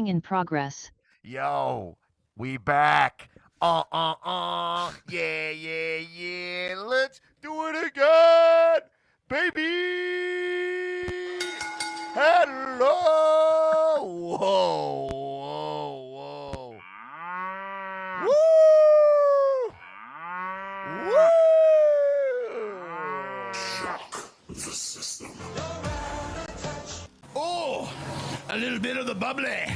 Recording in progress. Yo, we back. Yeah, yeah, yeah. Let's do it again, baby. Hello. Whoa, whoa, whoa. Woo! Woo! Oh, a little bit of the bubbly.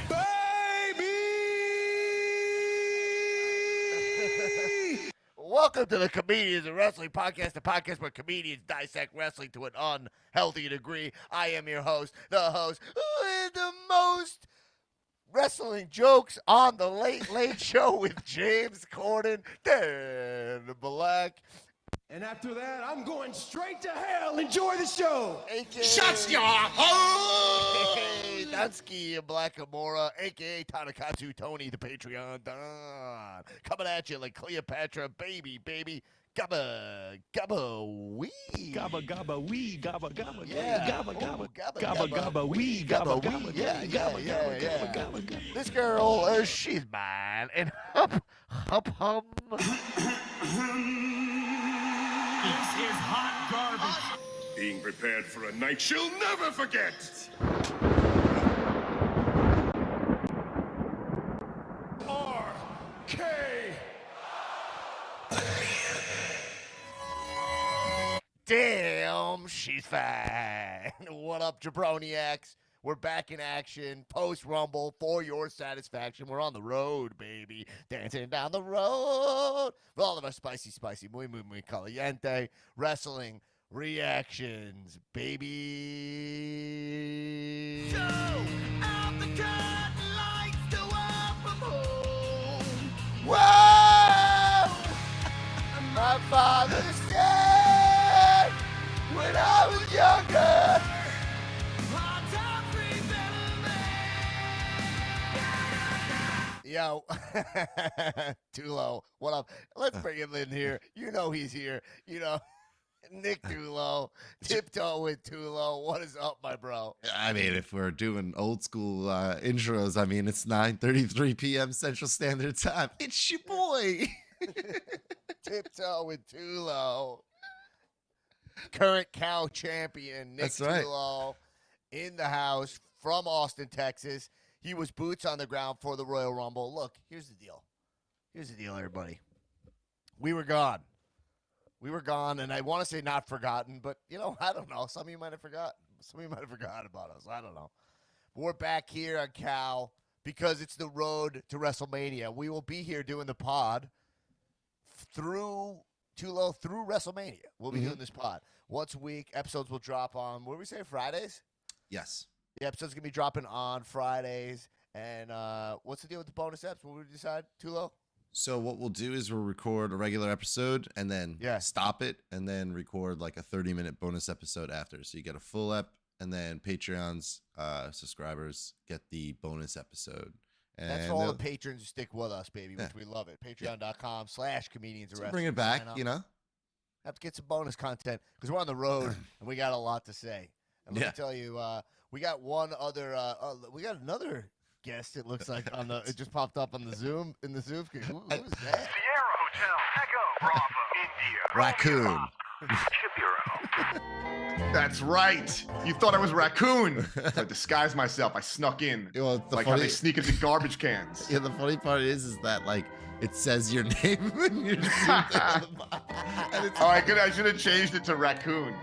Welcome to the Comedians of Wrestling Podcast, the podcast where comedians dissect wrestling to an unhealthy degree. I am your host, the host with the most wrestling jokes on the Late Late Show with James Corden, Dan Black. And after that, I'm going straight to hell. Enjoy the show. AKA, Shut your hole! Hey, Dansky Black Amora, a.k.a. Tanakatsu Tony, the Patreon Don. Coming at you like Cleopatra, baby. Gabba, gabba, wee. Gabba gabba wee, gabba gabba Yeah. gabba Oh, gabba gabba, gabba wee, gabba, gabba gabba wee. Yeah. gabba gabba. This girl, she's mine. And hum. This is hot garbage. Being prepared for a night she'll never forget. R.K. Damn, she's fine. What up, jabroniacs? We're back in action, post-Rumble, for your satisfaction. We're on the road, baby. Dancing down the road. For all of our spicy, muy caliente wrestling reactions, baby. Show out the curtain, lights go up from home. Whoa! My father said when I was younger. Hot top free Yo, Tulo, what up? Let's bring him in here. You know he's here. You know, Nick Tulo, tiptoe with Tulo. What is up, my bro? I mean, if we're doing old school intros, I mean, it's 9:33 p.m. Central Standard Time. It's your boy. Tiptoe with Tulo. Current cow champion, Nick That's right. Tulo, in the house from Austin, Texas. He was boots on the ground for the Royal Rumble. Look, here's the deal. Everybody. We were gone. And I want to say not forgotten, but, I don't know. Some of you might have forgotten. Some of you might have forgotten about us. I don't know. But we're back here on Cal because it's the road to WrestleMania. We will be here doing the pod through WrestleMania. We'll be doing this pod. Once a week, episodes will drop on, what did we say, Fridays? Yes. The episode's going to be dropping on Fridays. And what's the deal with the bonus eps? What did we decide, Tulo? So what we'll do is we'll record a regular episode and then stop it and then record like a 30-minute bonus episode after. So you get a full ep and then Patreon's subscribers get the bonus episode. And that's for all the patrons who stick with us, baby, which we love it. Patreon.com/comedians. So bring it back, Have to get some bonus content because we're on the road and we got a lot to say. And let me tell you, we got we got another guest. It looks like it just popped up on the Zoom Who is that? Sierra Hotel, Echo, Bravo, India, Raccoon. Shapiro. That's right. You thought I was Raccoon. So I disguised myself. I snuck in. Well, Like how they sneak into garbage cans. Yeah, the funny part is that like it says your name when you're zoomed in on the bottom. And it's I should have changed it to Raccoon.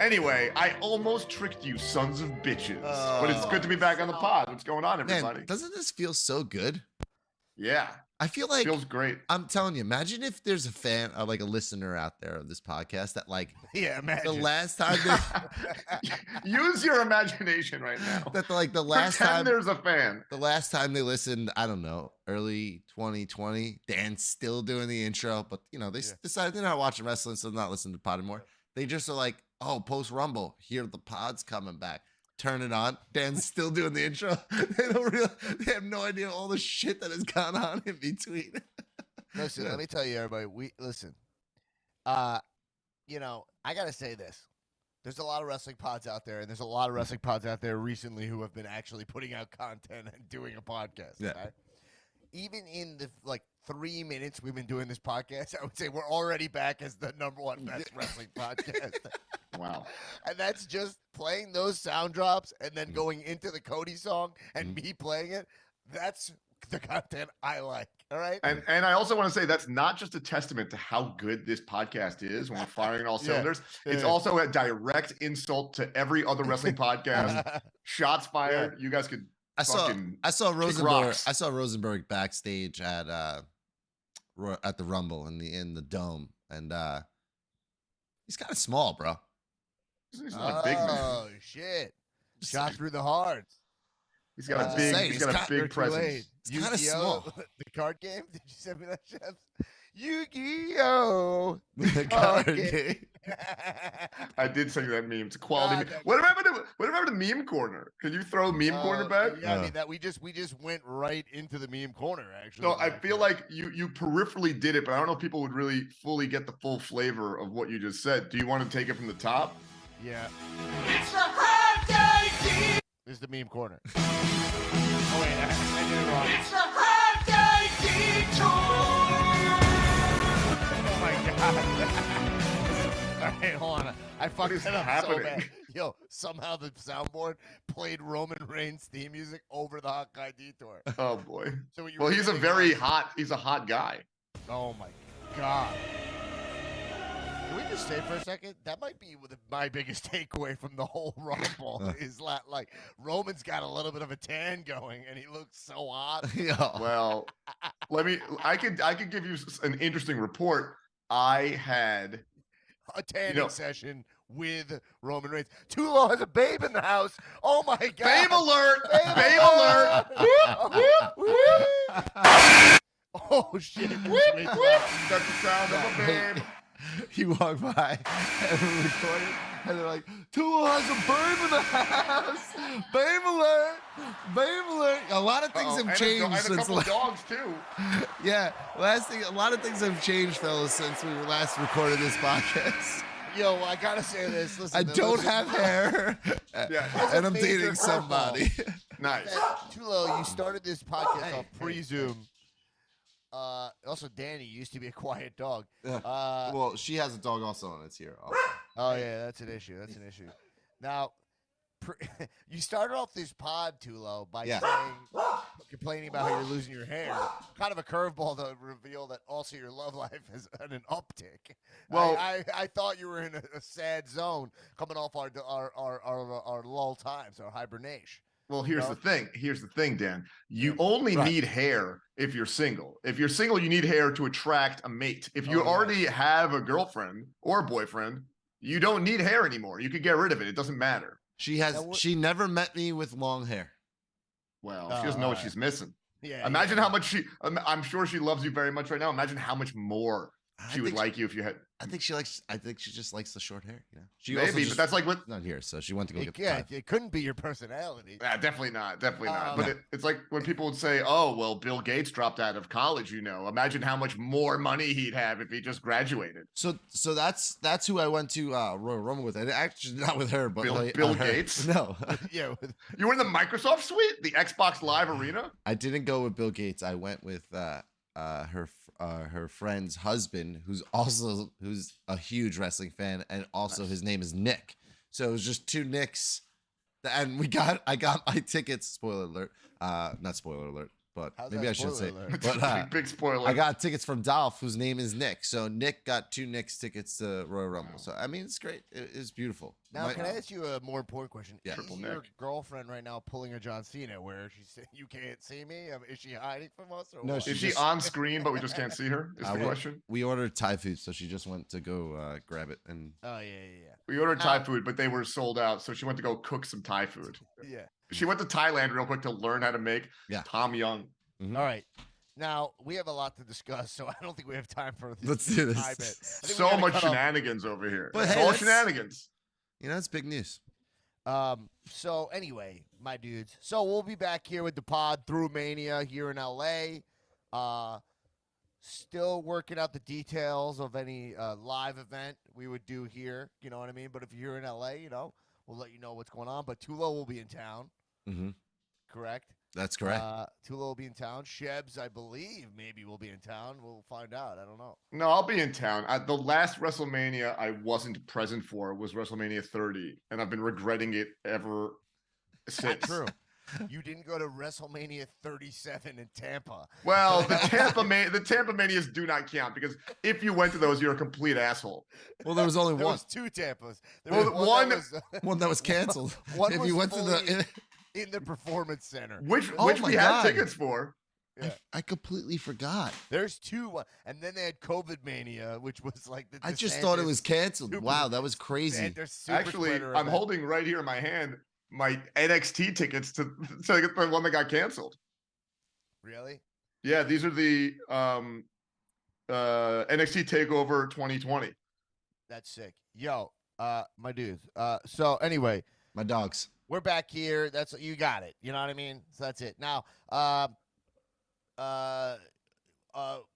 Anyway, I almost tricked you, sons of bitches. But it's good to be back on the pod. What's going on, everybody? Man, doesn't this feel so good? Yeah. I feel like Feels great. I'm telling you, imagine if there's a fan, like a listener out there of this podcast that like imagine. the last time Use your imagination right now. that like the last Pretend time there's a fan. the last time they listened, I don't know, early 2020, Dan's still doing the intro, but they decided they're not watching wrestling, so they're not listening to pod anymore. They just are like, oh, post Rumble, here the pod's coming back. Turn it on. Dan's still doing the intro. They have no idea all the shit that has gone on in between. Listen, let me tell you, everybody. I gotta say this. there's a lot of wrestling pods out there, and there's a lot of wrestling pods out there recently who have been actually putting out content and doing a podcast. Yeah. Okay? Even in the 3 minutes we've been doing this podcast, I would say we're already back as the #1 best wrestling podcast. Wow. And that's just playing those sound drops and then going into the Cody song and me playing it. That's the content I like. All right. And I also want to say that's not just a testament to how good this podcast is when we're firing all cylinders. It's also a direct insult to every other wrestling podcast. Shots fired. You guys could. I saw Rosenberg. rocks. I saw Rosenberg backstage at the Rumble in the Dome, and he's kind of small, bro. He's not a big man. Oh shit! Shot through the hearts. He's got a say, big. He's got a big presence. He's kind of small. The card game. Did you send me that, Chef? Yu-Gi-Oh! The card game. I did send you that meme. It's a quality. God, meme. What about the meme corner? Could you throw meme corner back? Yeah, I mean that we just went right into the meme corner. Actually, No, I feel like you peripherally did it, but I don't know if people would really fully get the full flavor of what you just said. Do you want to take it from the top? Yeah. It's the hot day. This is the meme corner. Oh wait, I did it wrong. It's the hot day. Oh my god. All right, hold on. I fucked is it up so happening? bad. Yo, somehow the soundboard played Roman Reigns theme music over the Hot Guy Detour. Oh boy. So what you Well, were he's a doing very was- hot. He's a hot guy. Oh my god. Can we just say for a second that might be my biggest takeaway from the whole Rumble is like Roman's got a little bit of a tan going and he looks so hot. Yeah. Well, I could give you an interesting report. I had A tanning session with Roman Reigns. Tulo has a babe in the house. Oh my god. babe alert. Babe Babe alert. Whoop, whoop. Oh shit. Whoop, whoop. That's the sound of a babe. He walked by and we recorded, and they're like, Tua has a babe in the house. Babe alert. Babe alert. A lot of things have changed and a since couple dogs too. Yeah, a lot of things have changed, fellas, since we last recorded this podcast. Yo, I gotta say this. Listen, I don't have hair, Yeah. and I'm major dating curveball. somebody. Nice. Tulo, you started this podcast off pre-Zoom. Also, Danny used to be a quiet dog. Well, she has a dog also, and it's here. Also. Oh yeah, that's an issue. That's an issue. Now, you started off this pod, Tulo, by complaining about how you're losing your hair. Kind of a curveball to reveal that also your love life is at an uptick. Well- I thought you were in a sad zone coming off our lull times, our hibernation. Well, here's the thing. Here's the thing, Dan. You only need hair if you're single. If you're single, you need hair to attract a mate. If you already have a girlfriend or a boyfriend, you don't need hair anymore. You could get rid of it. It doesn't matter. She never met me with long hair. Well, she doesn't know what alright. she's missing. Yeah. Imagine how much I'm sure she loves you very much right now. Imagine how much more she would like you if you had. I think she just likes the short hair. You know, she Maybe, but that's like what. not here, so she went to go get the Yeah, time. it couldn't be your personality. Definitely not. Definitely not. No. But it's like when people would say, "Oh, well, Bill Gates dropped out of college." You know, imagine how much more money he'd have if he just graduated. So that's who I went to Royal Rumble with, and actually not with her, but Bill her. Gates? No, Yeah. You were in the Microsoft suite, the Xbox Live Arena. I didn't go with Bill Gates. I went with her friend's husband, who's a huge wrestling fan, and also his name is Nick. So it was just two Nicks, and I got my tickets. Spoiler alert, not spoiler alert, but How's maybe that I should say. spoiler alert? But Big spoiler. I got tickets from Dolph, whose name is Nick. So Nick got two Knicks tickets to Royal Rumble. So I mean, it's great. It's beautiful. Now, can I ask you a more important question? Yeah. Is Triple your neck. girlfriend right now pulling a John Cena where she said, "You can't see me"? Is she hiding from us? Or No, what? she Is she just- on screen, but we just can't see her? Is the question. We ordered Thai food, so she just went to go grab it. And Oh yeah. We ordered Thai food, but they were sold out, so she went to go cook some Thai food. Yeah. She went to Thailand real quick to learn how to make Tom Yum. All right. Now we have a lot to discuss, so I don't think we have time for this. Let's do this. Thai bit. I think we So gotta much cut off- shenanigans over here. But It's hey, all that's- shenanigans. you know, it's big news. So anyway, my dudes. So we'll be back here with the pod through Mania here in LA. Still working out the details of any live event we would do here. You know what I mean? But if you're in LA, we'll let you know what's going on. But Tulo will be in town. Mm-hmm. Correct? That's correct. Tulo will be in town. Shebs, I believe, maybe will be in town. We'll find out. I don't know. No, I'll be in town. The last WrestleMania I wasn't present for was WrestleMania 30, and I've been regretting it ever since. True. You didn't go to WrestleMania 37 in Tampa. Well, the Tampa Manias do not count because if you went to those, you're a complete asshole. Well, there was only There one. was 2 Tampas. There Well, was one- that was, One that was canceled. one if was you went to fully the, in the Performance Center. Which Oh which my we had God. tickets for. Yeah. I completely forgot. There's 2, and then they had COVID Mania, which was like the. I just thought it was canceled. Super- Wow, that was crazy. Actually, I'm holding right here in my hand my NXT tickets to get the one that got canceled. Really? Yeah, these are the NXT Takeover 2020. That's sick. Yo, my dudes. So anyway, My dogs. we're back here. That's you got it. You know what I mean? So that's it. Now,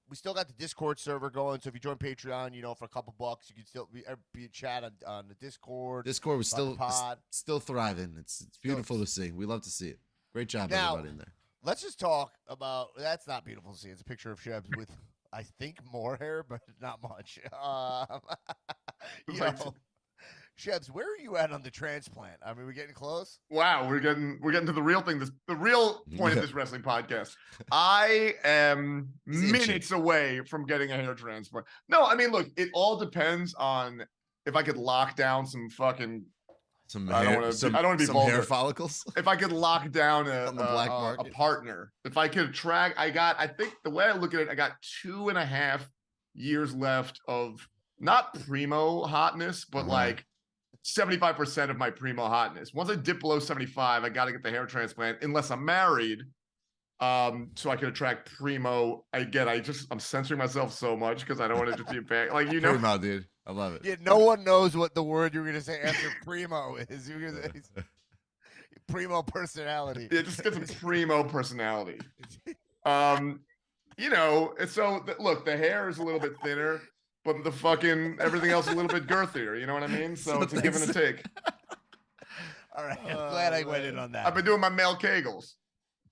we still got the Discord server going. So if you join Patreon, for a couple bucks, you can still be chat on the Discord. Discord was about the pod. still thriving. It's beautiful to see. We love to see it. Great job, Now- everybody in there. Let's just talk about. That's not beautiful to see. It's a picture of Shebs with, I think, more hair, but not much. Like- Shebs, where are you at on the transplant? I mean, we're getting close. Wow, we're getting to the real thing. The real point of this wrestling podcast. I am He's itchy. minutes away from getting a hair transplant. No, I mean, look, it all depends on if I could lock down some fucking. Some I don't hair, wanna- some, I don't wanna be some hair vulgar. follicles. If I could lock down On the black a market. partner, if I could track, I think the way I look at it, I got 2.5 years left of not primo hotness, but like 75% of my primo hotness. Once I dip below 75, I got to get the hair transplant unless I'm married. So I can attract primo. I'm censoring myself so much because I don't want to just be a bad, like, Primo, dude. I love it. Yeah, no one knows what the word you're gonna say after primo is. You're gonna say primo personality. it just gets a primo personality. And so look, the hair is a little bit thinner, but the fucking everything else is a little bit girthier. You know what I mean? So it's a give and a take. All right, I'm glad I went in on that. I've been doing my male kegels.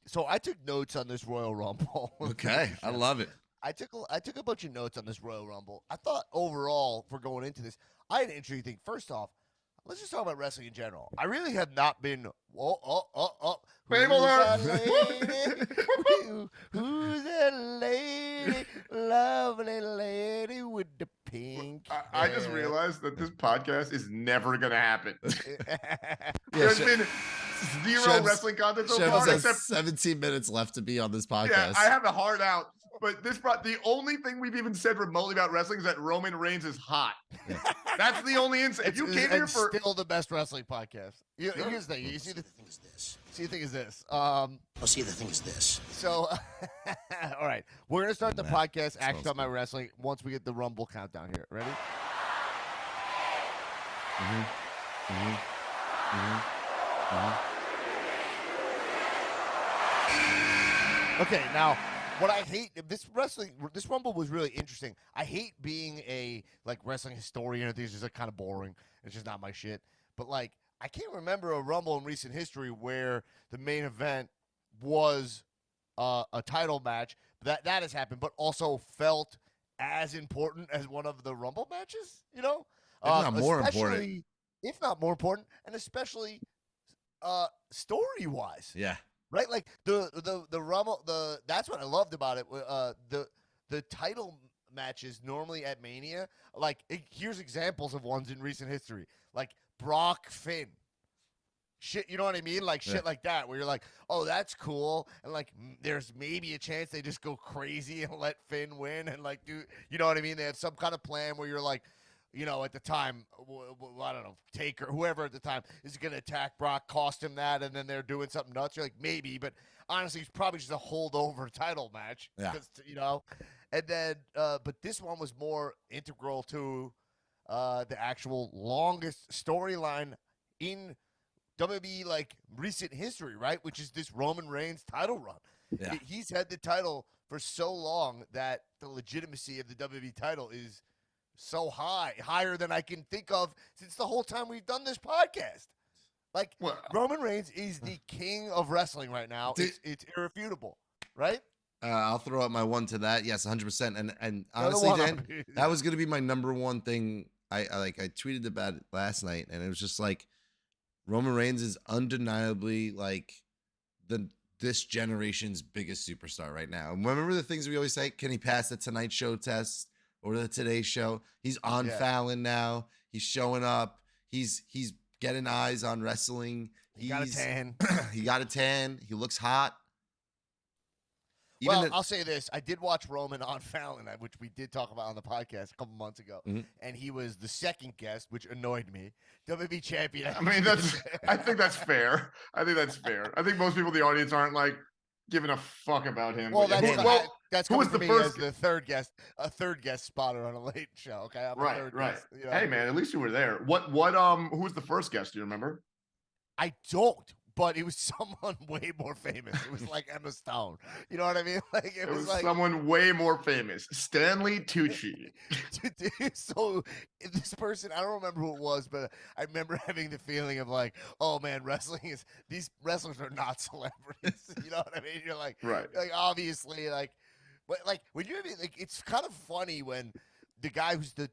So I took notes on this Royal Rumble. Okay, I love it. I took a bunch of notes on this Royal Rumble. I thought overall, for going into this, I had an interesting thing. First off, let's just talk about wrestling in general. I really have not been. Wait, Who's hold on. that lady? Who's that lady? Lovely lady with the pink. I just hair. realized that this podcast is never gonna happen. Yeah, There's She- been 0 Shebs- wrestling content so Shebs far, has except 17 minutes left to be on this podcast. yeah, I have a hard out. But the only thing we've even said remotely about wrestling is that Roman Reigns is hot. That's the only insight. If you came here It's for still the best wrestling podcast. Here's the thing. You see the thing is this. see the thing is this. See, the thing is this. So, all right, we're gonna start the That podcast actually smells on my wrestling once we get the Rumble countdown here. Ready? Okay, now what I hate this Rumble was really interesting. I hate being a wrestling historian. I think it's just kind of boring. It's just not my shit. But I can't remember a Rumble in recent history where the main event was a title match. That has happened, but also felt as important as one of the Rumble matches. If not more important. especially- If not more important, and especially story wise. Yeah. Right, like the Rumble, that's what I loved about it. The title matches normally at Mania, here's examples of ones in recent history, like Brock Finn, shit. You know what I mean? Like shit like that, where you're like, oh, that's cool, and there's maybe a chance they just go crazy and let Finn win, and do you know what I mean? They have some kind of plan where you're like. At the time, I don't know, Taker, whoever at the time is going to attack Brock, cost him that, and then they're doing something nuts. You're like, maybe, but honestly, it's probably just a holdover title match. Yeah. 'Cause, and then, but this one was more integral to the actual longest storyline in WWE recent history, right? Which is this Roman Reigns title run. Yeah. He's had the title for so long that the legitimacy of the WWE title is so high, higher than I can think of since the whole time we've done this podcast. Like, Well, Roman Reigns is the king of wrestling right now. It's irrefutable, right? I'll throw out my one to that. Yes, 100%. And Another honestly, one Dan, up. that was gonna be my number one thing. I tweeted about it last night, and it was just like Roman Reigns is undeniably like this generation's biggest superstar right now. And remember the things we always say? Can he pass the Tonight Show test or the Today Show? He's on Fallon now. He's showing up. He's getting eyes on wrestling. He got a tan. He got a tan. He looks hot. Well, I'll say this. I did watch Roman on Fallon, which we did talk about on the podcast a couple months ago. And he was the second guest, which annoyed me. WWE champion. I mean, I think that's fair. I think that's fair. I think most people in the audience aren't like giving a fuck about him. Well, But that's who coming was to the me first- as the third guest, a third guest spotter on a late show. Okay, I'm a right. third guest, you know? Hey, man, at least you were there. Who was the first guest? Do you remember? I don't, but it was someone way more famous. It was like Emma Stone. You know what I mean? Like it was like someone way more famous, Stanley Tucci. So this person, I don't remember who it was, but I remember having the feeling of like, oh man, these wrestlers are not celebrities. You know what I mean? You're like, Right. like obviously, like, but like when you're like, it's kind of funny when the guy who's the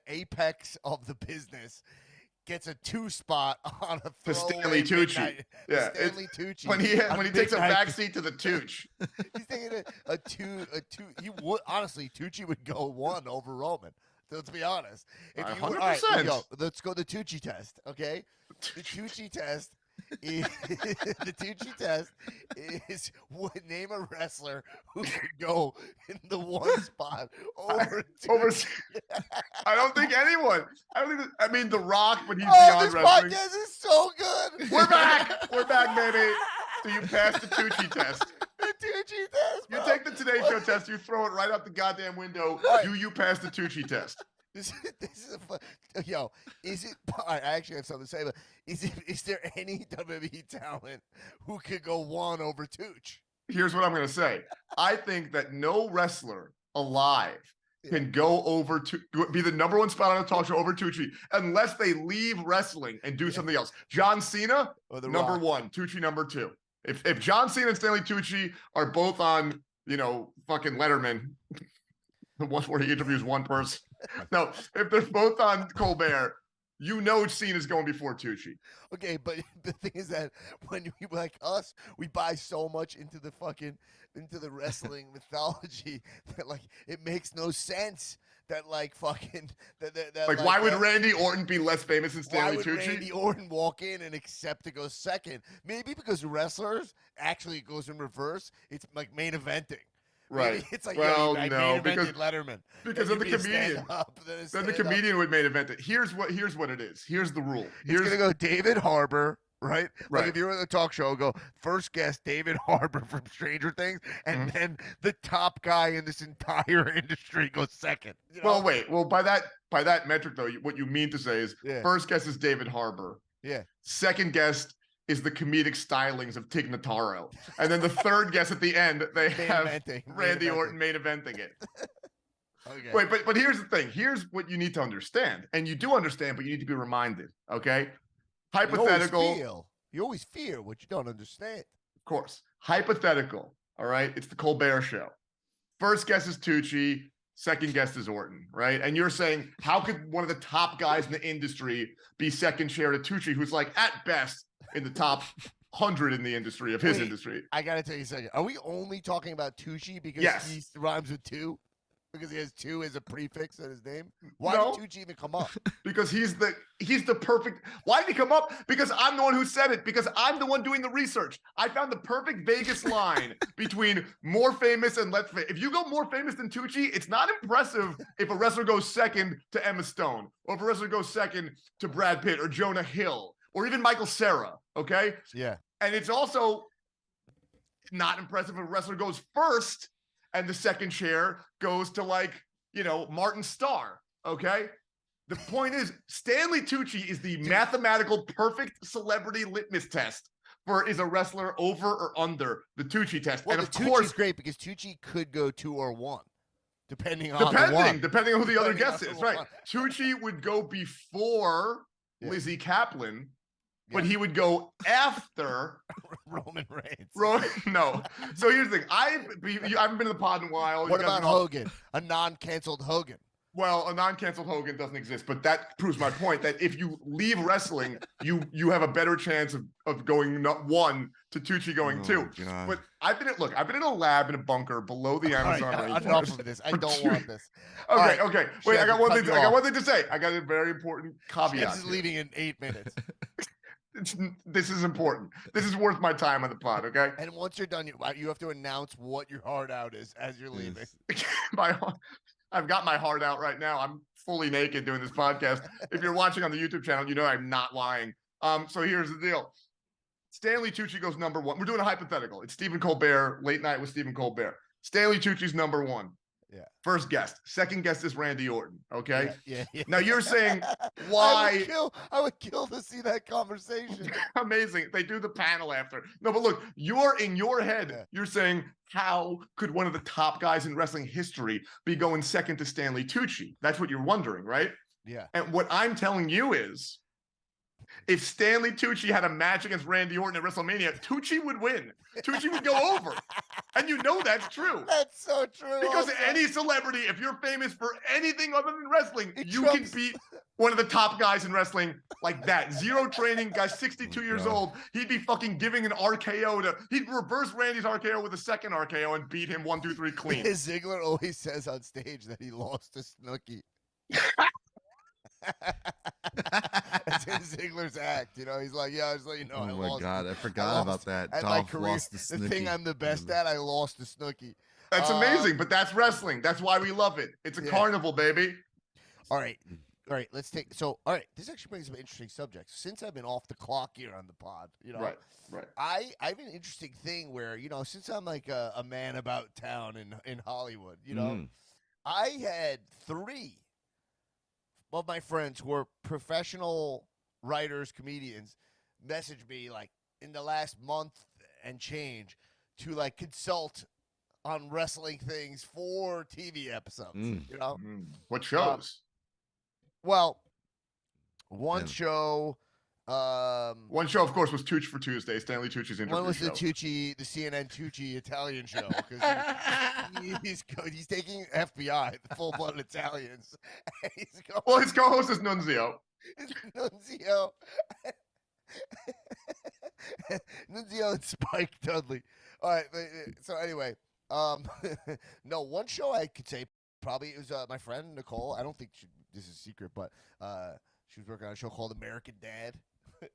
apex of the business gets a 2 spot on a To Stanley Tucci. Yeah, Stanley Tucci. When he takes a backseat to the Tooch. He's taking a two. He would honestly, Tucci would go 1 over Roman. Let's be honest. If you all right, here we go. Let's go the Tucci test. Okay, the Tucci test. The Tucci test is name a wrestler who could go in the 1 spot over Tucci. I don't think anyone. I mean, The Rock, but he's Oh, beyond this wrestling. podcast is so good. We're back. We're back, baby. So you passed the Tucci test. The Tucci test. You bro. take the Today Show test. You throw it right out the goddamn window. Right. Do you pass the Tucci test? This is yo. Is it? I actually have something to say, but is there any WWE talent who could go 1 over Tooch? Here's what I'm going to say. I think that no wrestler alive can go over to be the number 1 spot on a talk show over Tucci unless they leave wrestling and do something else. John Cena, Or The number Rock. 1, Tucci number 2. If John Cena and Stanley Tucci are both on, fucking Letterman, the one where he interviews one person. No, if they're both on Colbert, Cena's going before Tucci. Okay, but the thing is that when we like us, we buy so much into the wrestling mythology that like it makes no sense that like fucking that Why would Randy Orton be less famous than Stanley why would Tucci? Randy Orton walk in and accept to go second? Maybe because wrestlers actually it goes in reverse. It's like main eventing. Right. Maybe it's like Well, I no, main because evented Letterman. because Then of the you'd be a comedian. stand-up, then a Then the stand-up. comedian would main event it. Here's what it is. Here's the rule. It's gonna go David Harbour, right? Right. Like if you're in a talk show, go first guest David Harbour from Stranger Things, and Mm-hmm. then the top guy in this entire industry goes second. You know? Well, wait. Well, by that metric though, what you mean to say is Yeah. first guest is David Harbour. Yeah. Second guest is the comedic stylings of Tig Notaro. And then the third guest at the end, they have eventing, main Randy eventing. Orton main eventing it. Okay. Wait, but here's the thing. Here's what you need to understand. And you do understand, but you need to be reminded, okay? Hypothetical. You always fear what you don't understand. Of course. Hypothetical. All right. It's the Colbert Show. First guest is Tucci. Second guest is Orton, right? And you're saying, how could one of the top guys in the industry be second chair to Tucci, who's like at best in the top 100 in the industry of his Wait. industry? I gotta tell you a second. Are we only talking about Tucci because Yes. he rhymes with 2? Because he has 2 as a prefix in his name? Why No. did Tucci even come up? Because he's the perfect. Why did he come up? Because I'm the one who said it. Because I'm the one doing the research. I found the perfect Vegas line between more famous and less famous. If you go more famous than Tucci, it's not impressive if a wrestler goes second to Emma Stone, or if a wrestler goes second to Brad Pitt or Jonah Hill, or even Michael Cera. Okay, Yeah. and it's also not impressive if a wrestler goes first and the second chair goes to Martin Starr. Okay. The point is, Stanley Tucci is the mathematical perfect celebrity litmus test for is a wrestler over or under the Tucci test. Well, And the of Tucci's course, great because Tucci could go 2 or 1, depending on the one. depending on who the other Depending guest on is, the right? one. Tucci would go before Yeah. Lizzie Kaplan, but Yeah. he would go after Roman Reigns. No. So here's the thing. I haven't been to the pod in a while. You What guys about know- Hogan? A non-canceled Hogan. Well, a non-canceled Hogan doesn't exist, but that proves my point that if you leave wrestling, you have a better chance of going 1 to Tucci going 2. God. But I've been in a lab in a bunker below the All right, Amazon rainforest. enough of this. I don't want this. All Okay, right. okay. Wait, I Chef, got one cut thing. you I got off. one thing to say. I got a very important caveat. This is here. leading in 8 minutes. This is important. This is worth my time on the pod. Okay. And once you're done, you have to announce what your hard out is as you're leaving. I've got my heart out right now. I'm fully naked doing this podcast. If you're watching on the YouTube channel, you know I'm not lying. So here's the deal. Stanley Tucci goes number 1. We're doing a hypothetical. It's Stephen Colbert, Late Night with Stephen Colbert. Stanley Tucci's number 1. Yeah. First guest. Second guest is Randy Orton. Okay. Yeah. Now you're saying why? I would kill to see that conversation. Amazing. They do the panel after. No, but look, you're in your head. Yeah. You're saying, how could one of the top guys in wrestling history be going second to Stanley Tucci? That's what you're wondering, right? Yeah. And what I'm telling you is, if Stanley Tucci had a match against Randy Orton at WrestleMania, Tucci would win. Tucci would go over. And you know that's true. That's so true. Because also. any celebrity, if you're famous for anything other than wrestling, It you trumps- can beat one of the top guys in wrestling like that. Zero training, guy's 62 years God. old. He'd be fucking giving an RKO he'd reverse Randy's RKO with a second RKO and beat him 1, 2, 3 clean. Ziggler always says on stage that he lost to Snooki. That's in Ziggler's act, you know. He's like, yeah, I was like, you know, I Oh my lost. God, I forgot about that. At my Dolph career, lost to the thing Snooki. I'm the best at, I lost to Snooki. That's amazing, but that's wrestling. That's why we love it. It's a Yeah. carnival, baby. All right. Let's take. So, all right. This actually brings up an interesting subject. Since I've been off the clock here on the pod, you know, Right. I have an interesting thing where, you know, since I'm like a man about town in Hollywood, you know, I had 3 of my friends who are professional writers, comedians, message me like in the last month and change to like consult on wrestling things for TV episodes. You know, What shows? well, one Yeah. show. One show, of course, was Tucci for Tuesday. Stanley Tucci's interview One was show. the CNN Tucci Italian show because he's taking FBI, the full-blooded Italians. And he's going, Well, his co-host is Nunzio. Nunzio, Nunzio and Spike Dudley. All right, so anyway, no, one show I could say probably it was my friend Nicole. I don't think this is a secret, but she was working on a show called American Dad.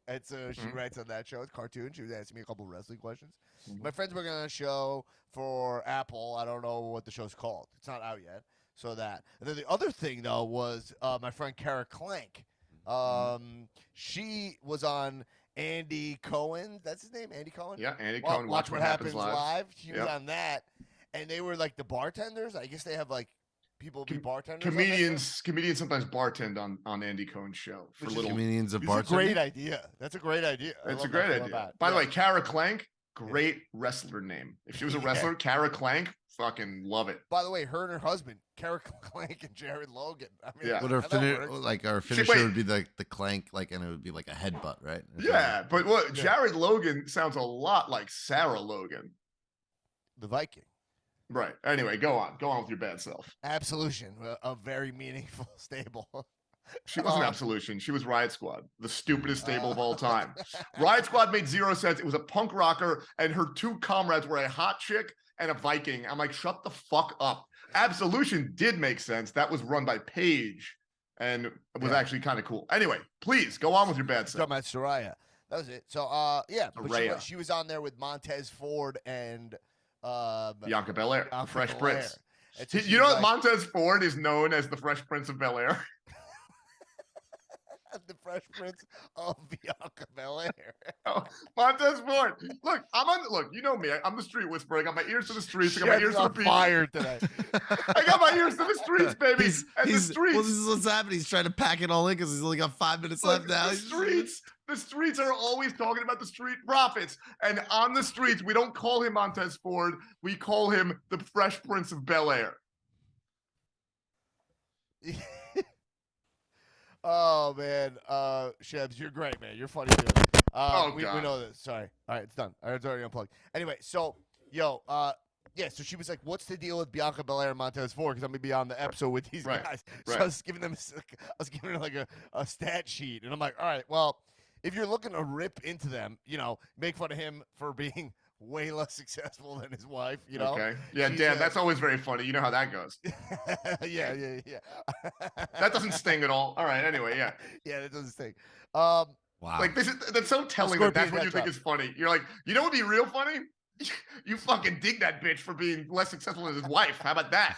And so she writes on that show. It's a cartoon. She was asking me a couple wrestling questions. My friend's working on a show for Apple. I don't know what the show's called. It's not out yet. So that. And then the other thing, though, was my friend Kara Clank. She was on Andy Cohen. That's his name? Andy Cohen? Yeah, Andy Wa- Cohen. Watch What Happens Live. She was Yep. on that. And they were like the bartenders. I guess they have like people be bartenders. on that show. Comedians sometimes bartend on Andy Cohen's show for Which is little. Comedians of It's a great bartending. idea. That's a great idea. I It's a love great that. idea. By the way, Kara Clank, great wrestler name. If she was a Yeah. wrestler, Kara Clank, fucking love it. By the way, her and her husband, Kara Clank and Jared Logan. I mean, Yeah. But our that works. our finisher wait. would be the clank, like, and it would be like a headbutt, right? Yeah, but what Yeah. Jared Logan sounds a lot like Sarah Logan. The Viking. Right. Anyway, go on with your bad self. Absolution, a very meaningful stable. She wasn't Um, Absolution. She was Riot Squad, the stupidest stable of all time. Riot Squad made 0 sense. It was a punk rocker, and her 2 comrades were a hot chick and a Viking. I'm like, shut the fuck up. Absolution did make sense. That was run by Paige, and it was Yeah. actually kind of cool. Anyway, please go on with your bad Talking self. about Soraya. That was it. So, yeah, but Soraya. she was on there with Montez Ford and Bianca Belair, the Bianca Fresh Belair. Prince. And so she You know was what? like, Montez Ford is known as the Fresh Prince of Bel Air. the Fresh Prince of Bianca Belair. Montez Ford. Look, you know me. I'm the street whisperer. I got my ears to the streets. I got my Shed's ears to the on people. fire today. I got my ears to the streets, baby. And the streets. Well, this is what's happening. He's trying to pack it all in because he's only got 5 minutes Look, left now. the streets. The streets are always talking about the Street Profits. And on the streets, we don't call him Montez Ford. We call him the Fresh Prince of Bel-Air. Oh man, Shebs, you're great, man. You're funny too. We God. know this. Sorry. All right, it's done. All right, it's already unplugged. Anyway, so yeah. So she was like, "What's the deal with Bianca Belair and Montez Ford? Because I'm gonna be on the episode with these guys." So right. I was giving her like a stat sheet, and I'm like, "All right, well, if you're looking to rip into them, make fun of him for being way less successful than his wife, Okay. Yeah, She's, Dan, that's always very funny. You know how that goes. yeah. That doesn't sting at all. All right. Anyway, yeah. Yeah, that doesn't sting. Wow. Like that's so telling that that's what you think is funny. You're like, you know what would be real funny? You fucking dig that bitch for being less successful than his wife. How about that?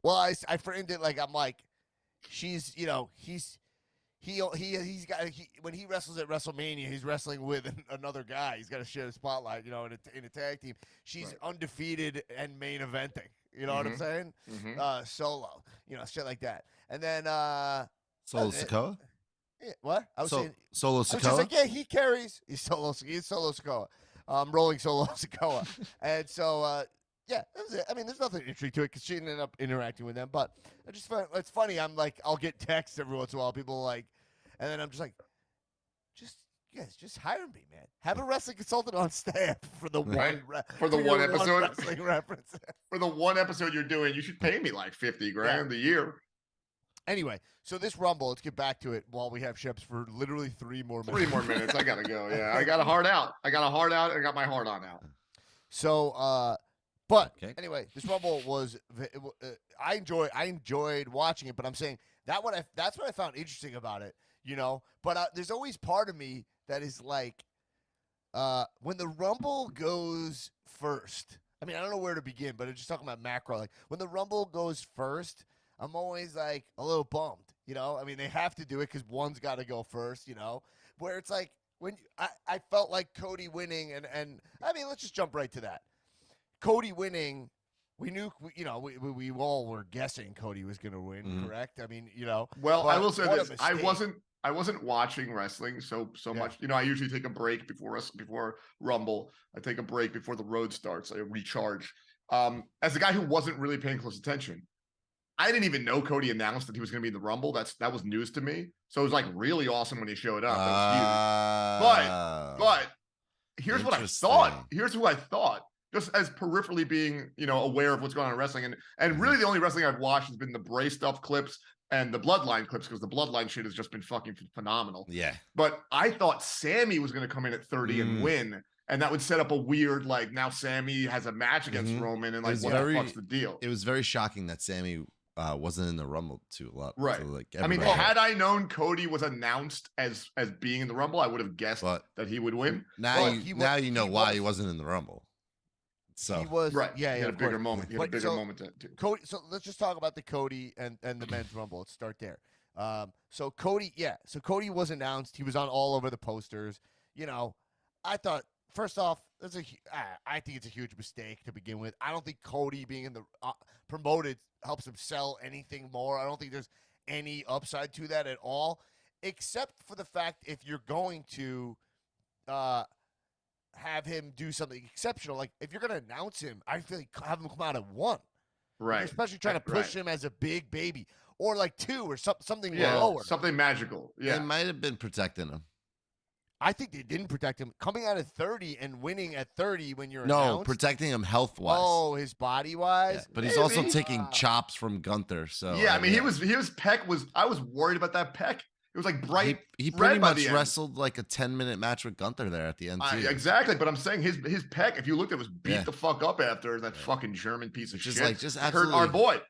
Well, I framed it like I'm like, she's when he wrestles at WrestleMania, he's wrestling with another guy. He's got to share the spotlight, in a tag team. She's undefeated and main eventing. You know what I'm saying? Solo, shit like that. And then Solo Sikoa? yeah, what? I was saying Solo I was just Sikoa? like, yeah, he carries. He's Solo Sikoa. Rolling Solo Sikoa. And so yeah, that was it. I mean, there's nothing interesting to it because she ended up interacting with them. But I just find it's funny. I'm like, I'll get texts every once in a while. People are like, and then I'm just like, just hire me, man. Have a wrestling consultant on staff for the one episode. wrestling reference. For the one episode you're doing, you should pay me like 50 grand a year. Anyway, so this Rumble, let's get back to it while we have Sheps for literally 3 more minutes. 3 more minutes. I gotta go. Yeah, I got a heart out. I got my heart on out. So, but anyway, this Rumble was I enjoyed watching it, but I'm saying that's what I found interesting about it, But there's always part of me that is like, when the Rumble goes first. I mean, I don't know where to begin, but I'm just talking about macro. Like when the Rumble goes first, I'm always like a little bummed, I mean, they have to do it because one's got to go first, Where it's like when I felt like Cody winning, and I mean, let's just jump right to that. Cody winning, we knew, we all were guessing Cody was going to win, correct? I mean, Well, I will say this: I mistake. wasn't watching wrestling so much. I usually take a break before Rumble. I take a break before the road starts. I recharge. As a guy who wasn't really paying close attention, I didn't even know Cody announced that he was going to be in the Rumble. That was news to me. So it was like really awesome when he showed up. That was huge. But here's what I thought. Here's who I thought. Just as peripherally being, aware of what's going on in wrestling. And really the only wrestling I've watched has been the Bray stuff clips and the Bloodline clips, because the Bloodline shit has just been fucking phenomenal. Yeah. But I thought Sammy was going to come in at 30 and win. And that would set up a weird, like, now Sammy has a match against Roman, and like, what the fuck's the deal? It was very shocking that Sammy wasn't in the Rumble too long. Right. I mean, had I known Cody was announced as being in the Rumble, I would have guessed that he would win. Now you know why he wasn't in the Rumble. So he was right. Yeah, he had a bigger moment. He had a bigger moment too. Cody. So let's just talk about the Cody and the men's Rumble. Let's start there. So Cody was announced. He was on all over the posters. I thought, first off, I think it's a huge mistake to begin with. I don't think Cody being in the promoted helps him sell anything more. I don't think there's any upside to that at all, except for the fact if you're going to have him do something exceptional, like if you're going to announce him, I feel like have him come out at 1. Right. Especially trying to push him as a big baby, or like 2 or something lower. Something magical. Yeah. They might have been protecting him. I think they didn't protect him. Coming out at 30 and winning at 30 when you're announced. No, protecting him health-wise. Oh, his body-wise? Yeah, but he's also taking chops from Gunther. So yeah, I mean, his pec was, I was worried about that pec. It was like bright. He pretty much wrestled like a 10-minute match with Gunther there at the end too. Exactly, but I'm saying his pec, if you looked at it, was beat the fuck up after that fucking German piece of shit. Just hurt our boy.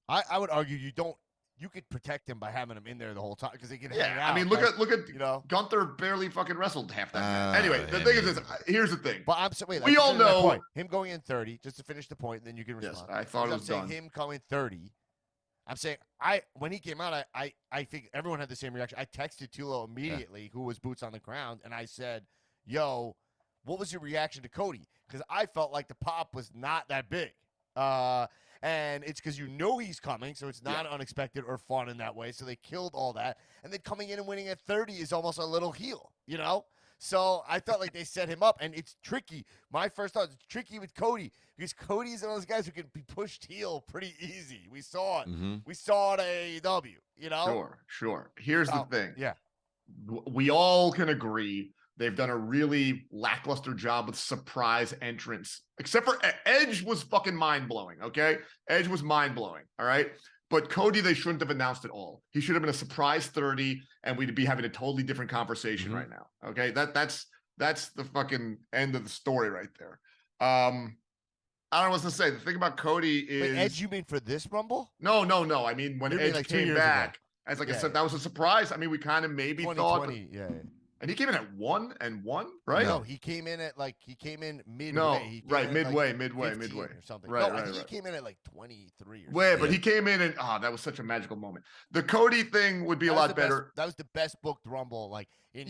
I would argue you could protect him by having him in there the whole time because he can hang out. I mean, look at Gunther barely fucking wrestled half that. Anyway, the thing is this. Here's the thing. But we all know him going in 30. Just to finish the point, and then you can respond. Yes, I thought it was done. I'm saying him going 30. I'm saying when he came out, I think everyone had the same reaction. I texted Tulo immediately, who was boots on the ground, and I said, "Yo, what was your reaction to Cody?" Because I felt like the pop was not that big. And it's because you know he's coming, so it's not unexpected or fun in that way. So they killed all that. And then coming in and winning at 30 is almost a little heel, you know? So I felt like they set him up, and it's tricky. My first thought, it's tricky with Cody because Cody is one of those guys who can be pushed heel pretty easy. We saw it. We saw it at AEW, you know? Sure. Here's the thing. Yeah. We all can agree they've done a really lackluster job with surprise entrance, except for Edge was fucking mind-blowing, okay? Edge was mind-blowing, all right? But Cody, they shouldn't have announced at all. He should have been a surprise 30, and we'd be having a totally different conversation right now. Okay, that's the fucking end of the story right there. I don't know what to say. The thing about Cody is Wait, Edge, you mean for this Rumble? No. I mean when Edge like 2 came years back, ago. as like I said, that was a surprise. I mean, we kind of maybe thought. Yeah. And he came in at 1-1, right? No, he came in at midway. No, He came right, in midway, at, midway, 15 midway. or something. Right, no, right, he right. came in at like 23 or Wait, something. but he came in and that was such a magical moment. The Cody thing would be a lot better. That was the best booked Rumble, like in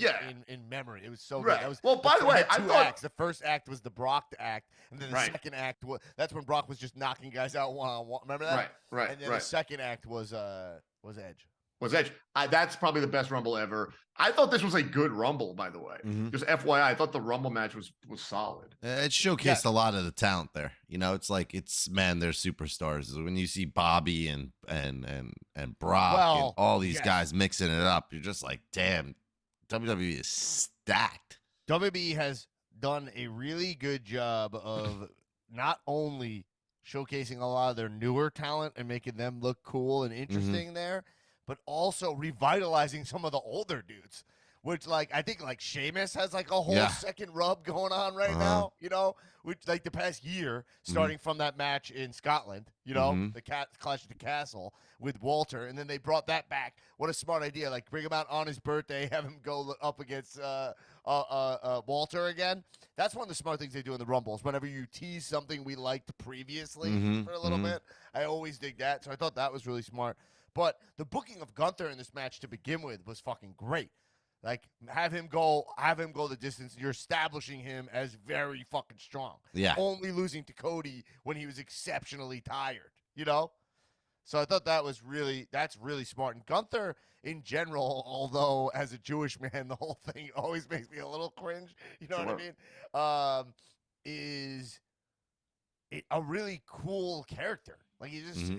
memory. It was so Right. good. That was, Well, by the way, had I two thought acts. The first act was the Brock act, and then the second act was that's when Brock was just knocking guys out one on one. Remember that? Right. And then the second act was Edge. Was Edge. That's probably the best Rumble ever. I thought this was a good Rumble, by the way. Just FYI, I thought the Rumble match was solid. It showcased a lot of the talent there. You know, it's like they're superstars. When you see Bobby and Brock and all these guys mixing it up, you're just like, damn, WWE is stacked. WWE has done a really good job of not only showcasing a lot of their newer talent and making them look cool and interesting there, but also revitalizing some of the older dudes, which like I think like Sheamus has like a whole second rub going on right now, you know, which like the past year, starting from that match in Scotland, you know, the Clash at the Castle with Walter, and then they brought that back. What a smart idea! Like bring him out on his birthday, have him go up against Walter again. That's one of the smart things they do in the Rumbles. Whenever you tease something we liked previously for a little bit, I always dig that. So I thought that was really smart. But the booking of Gunther in this match to begin with was fucking great. Like have him go the distance. You're establishing him as very fucking strong. Yeah. Only losing to Cody when he was exceptionally tired, you know? So I thought that's really smart. And Gunther in general, although as a Jewish man, the whole thing always makes me a little cringe. You know what I mean? Is a really cool character. Like he just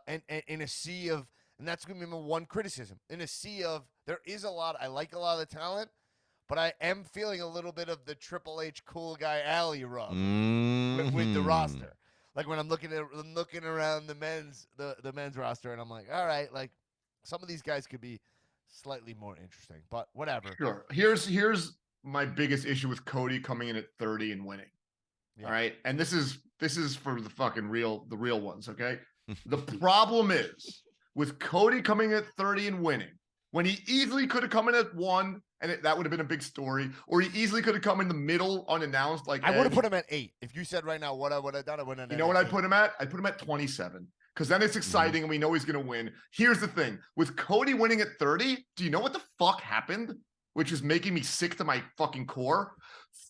and in a sea of, and that's going to be my one criticism. In a sea of, there is I like a lot of the talent, but I am feeling a little bit of the Triple H cool guy alley rub with the roster. Like when I'm looking around the men's roster, and I'm like, all right, like some of these guys could be slightly more interesting, but whatever. Sure. Here's my biggest issue with Cody coming in at 30 and winning. Yeah. All right, and this is for the fucking real ones. Okay. The problem is with Cody coming at 30 and winning, when he easily could have come in at 1, and that would have been a big story, or he easily could have come in the middle unannounced. Like I would have put him at 8. If you said right now what I would have done, I would have. You know what I'd put him at? I'd put him at 27 because then it's exciting and we know he's going to win. Here's the thing: with Cody winning at 30, do you know what the fuck happened? Which is making me sick to my fucking core.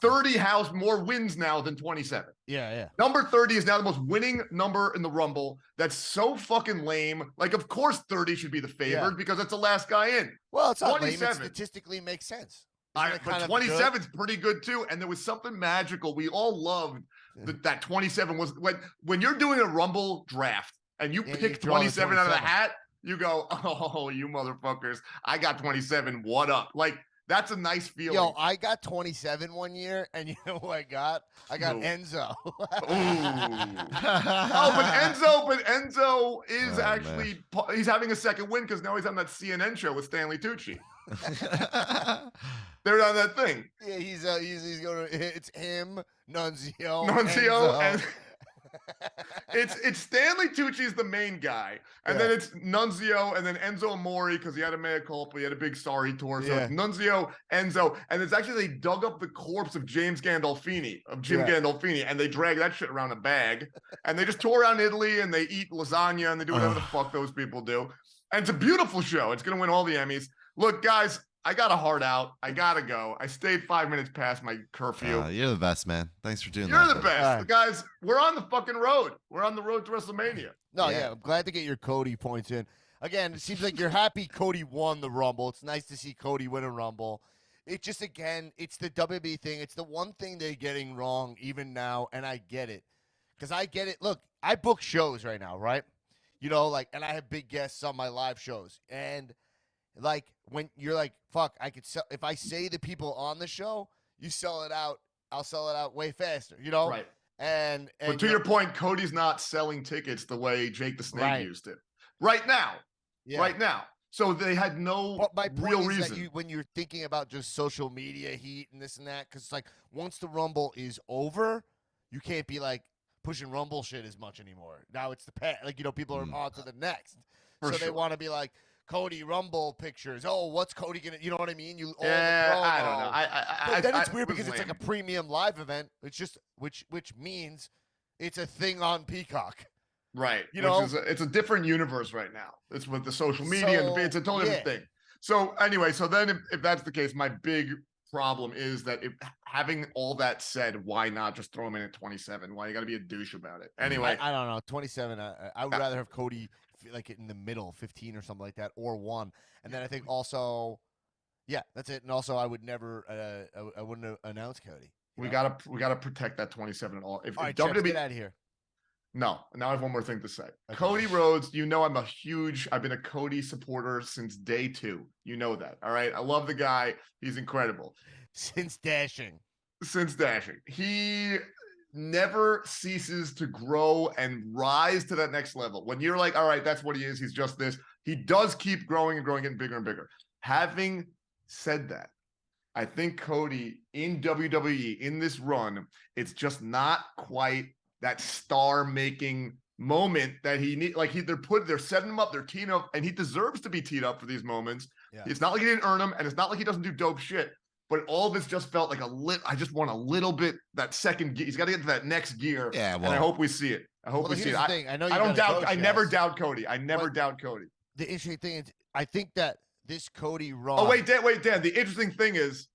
30 has more wins now than 27. Yeah. Number 30 is now the most winning number in the Rumble. That's so fucking lame. Like, of course 30 should be the favorite because that's the last guy in. Well, it's not lame. It statistically makes sense. But 27 is pretty good too. And there was something magical. We all loved that 27 was when you're doing a Rumble draft and you pick 27 out of the hat, you go, oh, you motherfuckers. I got 27. What up? Like, that's a nice feeling. Yo, I got 27 one year, and you know who I got? I got Enzo. but Enzo is he's having a second win because now he's on that CNN show with Stanley Tucci. They're on that thing. Yeah, he's going to. It's him, Nunzio, and it's Stanley Tucci's the main guy, and then it's Nunzio, and then Enzo Amore because he had a mea culpa, he had a big sorry tour. So it's Nunzio, Enzo, and it's actually they dug up the corpse of Jim Gandolfini, and they drag that shit around a bag, and they just tour around Italy and they eat lasagna and they do whatever the fuck those people do, and it's a beautiful show. It's gonna win all the Emmys. Look, guys, I got a heart out. I gotta go. I stayed 5 minutes past my curfew. You're the best, man. Thanks for doing You're that. the buddy. best. All right. Guys, we're on the fucking road. We're on the road to WrestleMania. No, Yeah. yeah, I'm glad to get your Cody points in. Again, it seems like you're happy Cody won the Rumble. It's nice to see Cody win a Rumble. It just, again, it's the WWE thing. It's the one thing they're getting wrong even now, and I get it. Because I get it. Look, I book shows right now, right? You know, like, and I have big guests on my live shows. And, like, when you're like, fuck, I could sell, if I say the people on the show, you sell it out, I'll sell it out way faster, you know? Right. And But to your point, Cody's not selling tickets the way Jake the Snake Right. used it. Right now. yeah. Right now. So they had no But my point real is reason. that when you're thinking about just social media heat and this and that, because it's like once the Rumble is over, you can't be like pushing Rumble shit as much anymore. Now it's the past. Like, you know, people are on to the next. For So they sure. want to be like Cody Rumble pictures. Oh, what's Cody gonna? You know what I mean? You all Yeah, the promo. I don't know. But then it's I weird was because it's like a lame. premium live event. It's just which means it's a thing on Peacock. Right. You Which know? is it's a different universe right now. It's with the social media and So, it's a totally different yeah. thing. So anyway, so then if that's the case, my big problem is that if having all that said, why not just throw him in at 27? Why you got to be a douche about it? Anyway, I don't know. 27. I would rather have Cody like in the middle, 15 or something like that, or 1. And then I think also, yeah, that's it. And also, I would never, I wouldn't announce Cody. we gotta protect that 27 at all. If All right, WWE, Chips, get out of here. no, now I have one more thing to say. Okay. Cody Rhodes, you know I've been a Cody supporter since day 2. You know that, all right? I love the guy. He's incredible. Since dashing. Since dashing. He never ceases to grow and rise to that next level. When you're like, all right, that's what he is. He's just this. He does keep growing and growing, getting bigger and bigger. Having said that, I think Cody in WWE in this run, it's just not quite that star-making moment that he need. Like they're setting him up, they're teeing up, and he deserves to be teed up for these moments. Yeah. It's not like he didn't earn them, and it's not like he doesn't do dope shit. But all of it's just felt like I just want a little bit that second gear. He's got to get to that next gear. Yeah, and I hope we see it. I hope we see it. I don't doubt. I never doubt Cody. I never doubt Cody. The interesting thing is, I think that this Cody run. Oh wait, Dan. The interesting thing is,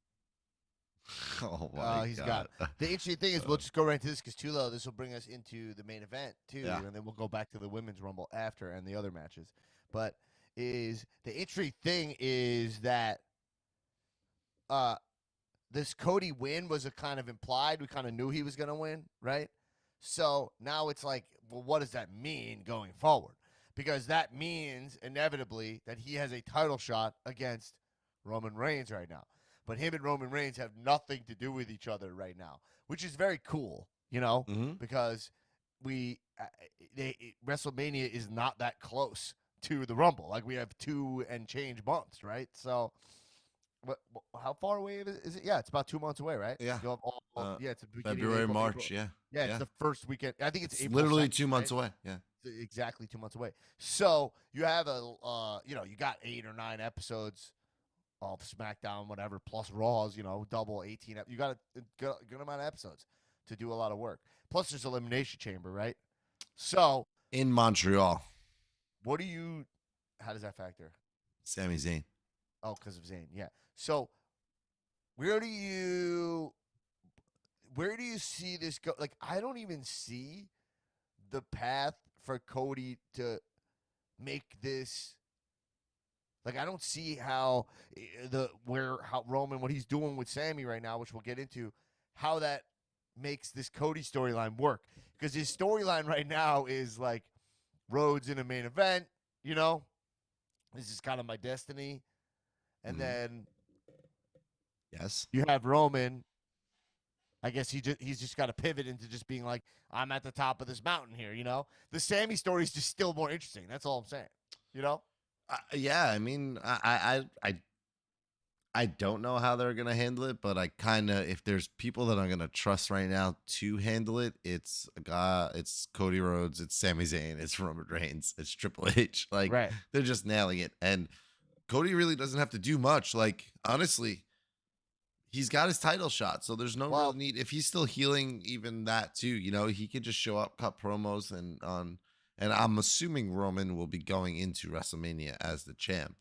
Oh my he's God. got it. The interesting thing is, we'll just go right into this because Tulo, this will bring us into the main event too, Yeah. and then we'll go back to the women's rumble after and the other matches. But the interesting thing is that this Cody win was a kind of implied. We kind of knew he was going to win, right? So now it's like, well, what does that mean going forward? Because that means inevitably that he has a title shot against Roman Reigns right now. But him and Roman Reigns have nothing to do with each other right now, which is very cool, you know, because WrestleMania is not that close to the Rumble. Like, we have 2 and change months, right? So, how far away is it? Yeah, it's about 2 months away, right? Yeah. You'll have it's the beginning of February, April, March. April. Yeah. Yeah, it's the first weekend. I think it's April literally 2nd, 2 months right? away. Yeah. Exactly 2 months away. So you have you got 8 or 9 episodes of SmackDown, whatever, plus Raws, double 18. You got a good amount of episodes to do a lot of work. Plus there's Elimination Chamber, right? So In Montreal, how does that factor? Sami Zayn. Oh, because of Zayn, yeah. So where do you see this go? Like, I don't even see the path for Cody to make this. Like, I don't see how Roman, what he's doing with Sammy right now, which we'll get into, how that makes this Cody storyline work. Because his storyline right now is like Rhodes in a main event, this is kind of my destiny. And then Yes. you have Roman. I guess he's just got to pivot into just being like, I'm at the top of this mountain here, The Sammy story is just still more interesting. That's all I'm saying, Yeah, I mean, I don't know how they're gonna handle it, but I kind of, if there's people that I'm gonna trust right now to handle it, it's Cody Rhodes, it's Sami Zayn, it's Roman Reigns, it's Triple H. Like, Right. They're just nailing it, and Cody really doesn't have to do much. Like, honestly, he's got his title shot, so there's no real need. If he's still healing, even that too, he could just show up, cut promos, and I'm assuming Roman will be going into WrestleMania as the champ.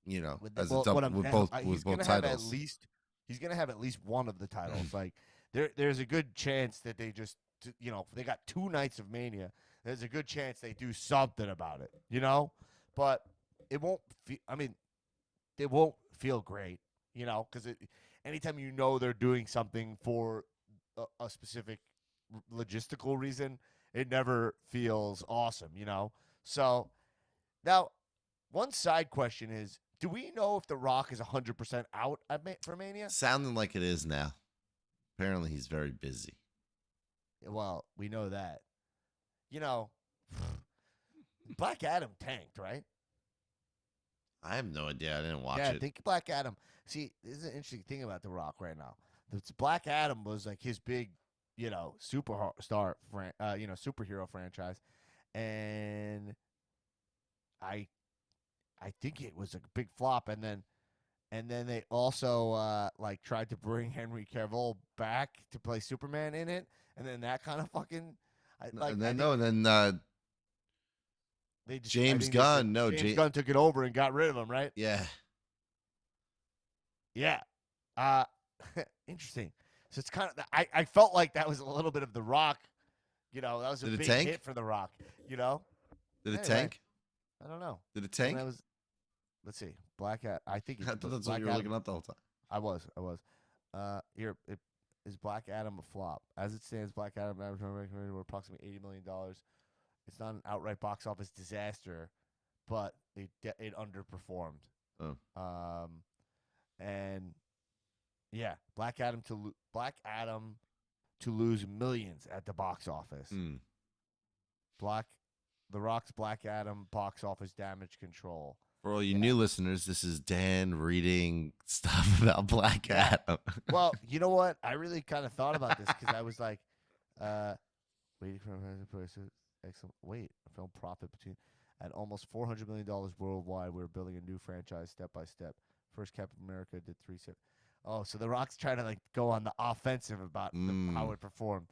you know, With the- as well, a double what I'm- with both he's with both gonna have at titles. least he's gonna have at least one of the titles. Like there's a good chance that they just if they got 2 nights of Mania, there's a good chance they do something about it. But it won't. I mean, it won't feel great. Because anytime they're doing something for a specific logistical reason, it never feels awesome. So now, one side question is: do we know if The Rock is 100% out for Mania? Sounding like it is now. Apparently, he's very busy. Well, we know that. Black Adam tanked, right? I have no idea. I didn't watch Yeah, I it. think Black Adam. See, this is an interesting thing about The Rock right now. Black Adam was like his big, superstar, superhero franchise, and I think it was a big flop. And then they also tried to bring Henry Cavill back to play Superman in it, and then that kind of fucking And then they just James Gunn. No, James Gunn took it over and got rid of him, right? Yeah. Yeah. Interesting. So it's kind of I felt like that was a little bit of The Rock. That was a Did it big tank? hit for The Rock. Did it Anyway, tank? I don't know. Did it tank? Let's see. Black Hat. I think I thought that's what Black you were Adam. looking up the whole time. I was. Is Black Adam a flop? As it stands, Black Adam were approximately $80 million. It's not an outright box office disaster, but it underperformed. Oh. And yeah, Black Adam to lose millions at the box office. Mm. The Rock's Black Adam box office damage control. For all you new listeners, this is Dan reading stuff about Black Adam. Well, you know what? I really kind of thought about this because I was like, waiting for excellent. Wait, film profit at almost $400 million worldwide. We're building a new franchise step by step. First Captain America did 3 Oh, so The Rock's trying to go on the offensive about how it performed.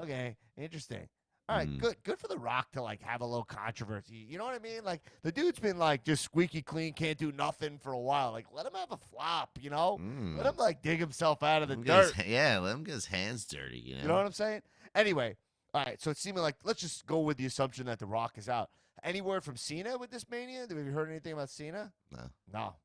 Okay, interesting. All right, good for The Rock to have a little controversy. You know what I mean? The dude's been just squeaky clean, can't do nothing for a while. Let him have a flop, Let him dig himself out of the dirt. Let him get his hands dirty. You know what I'm saying? Anyway, all right. So it's seeming let's just go with the assumption that The Rock is out. Any word from Cena with this Mania? Have you heard anything about Cena? No.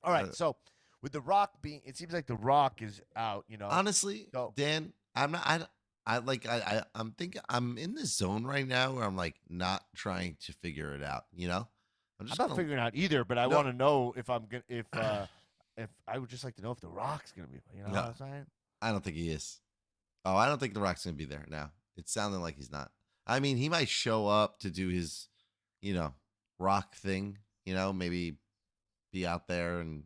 All right. So with The Rock it seems like The Rock is out. Honestly, Dan, I'm not. I'm thinking I'm in this zone right now where I'm not trying to figure it out. I'm not figuring it out either, but I want to know if I'm gonna if I would just like to know if The Rock's gonna be. You know what I'm saying? I don't think he is. Oh, I don't think The Rock's gonna be there now. It's sounding like he's not. I mean, he might show up to do his, Rock thing. Maybe be out there and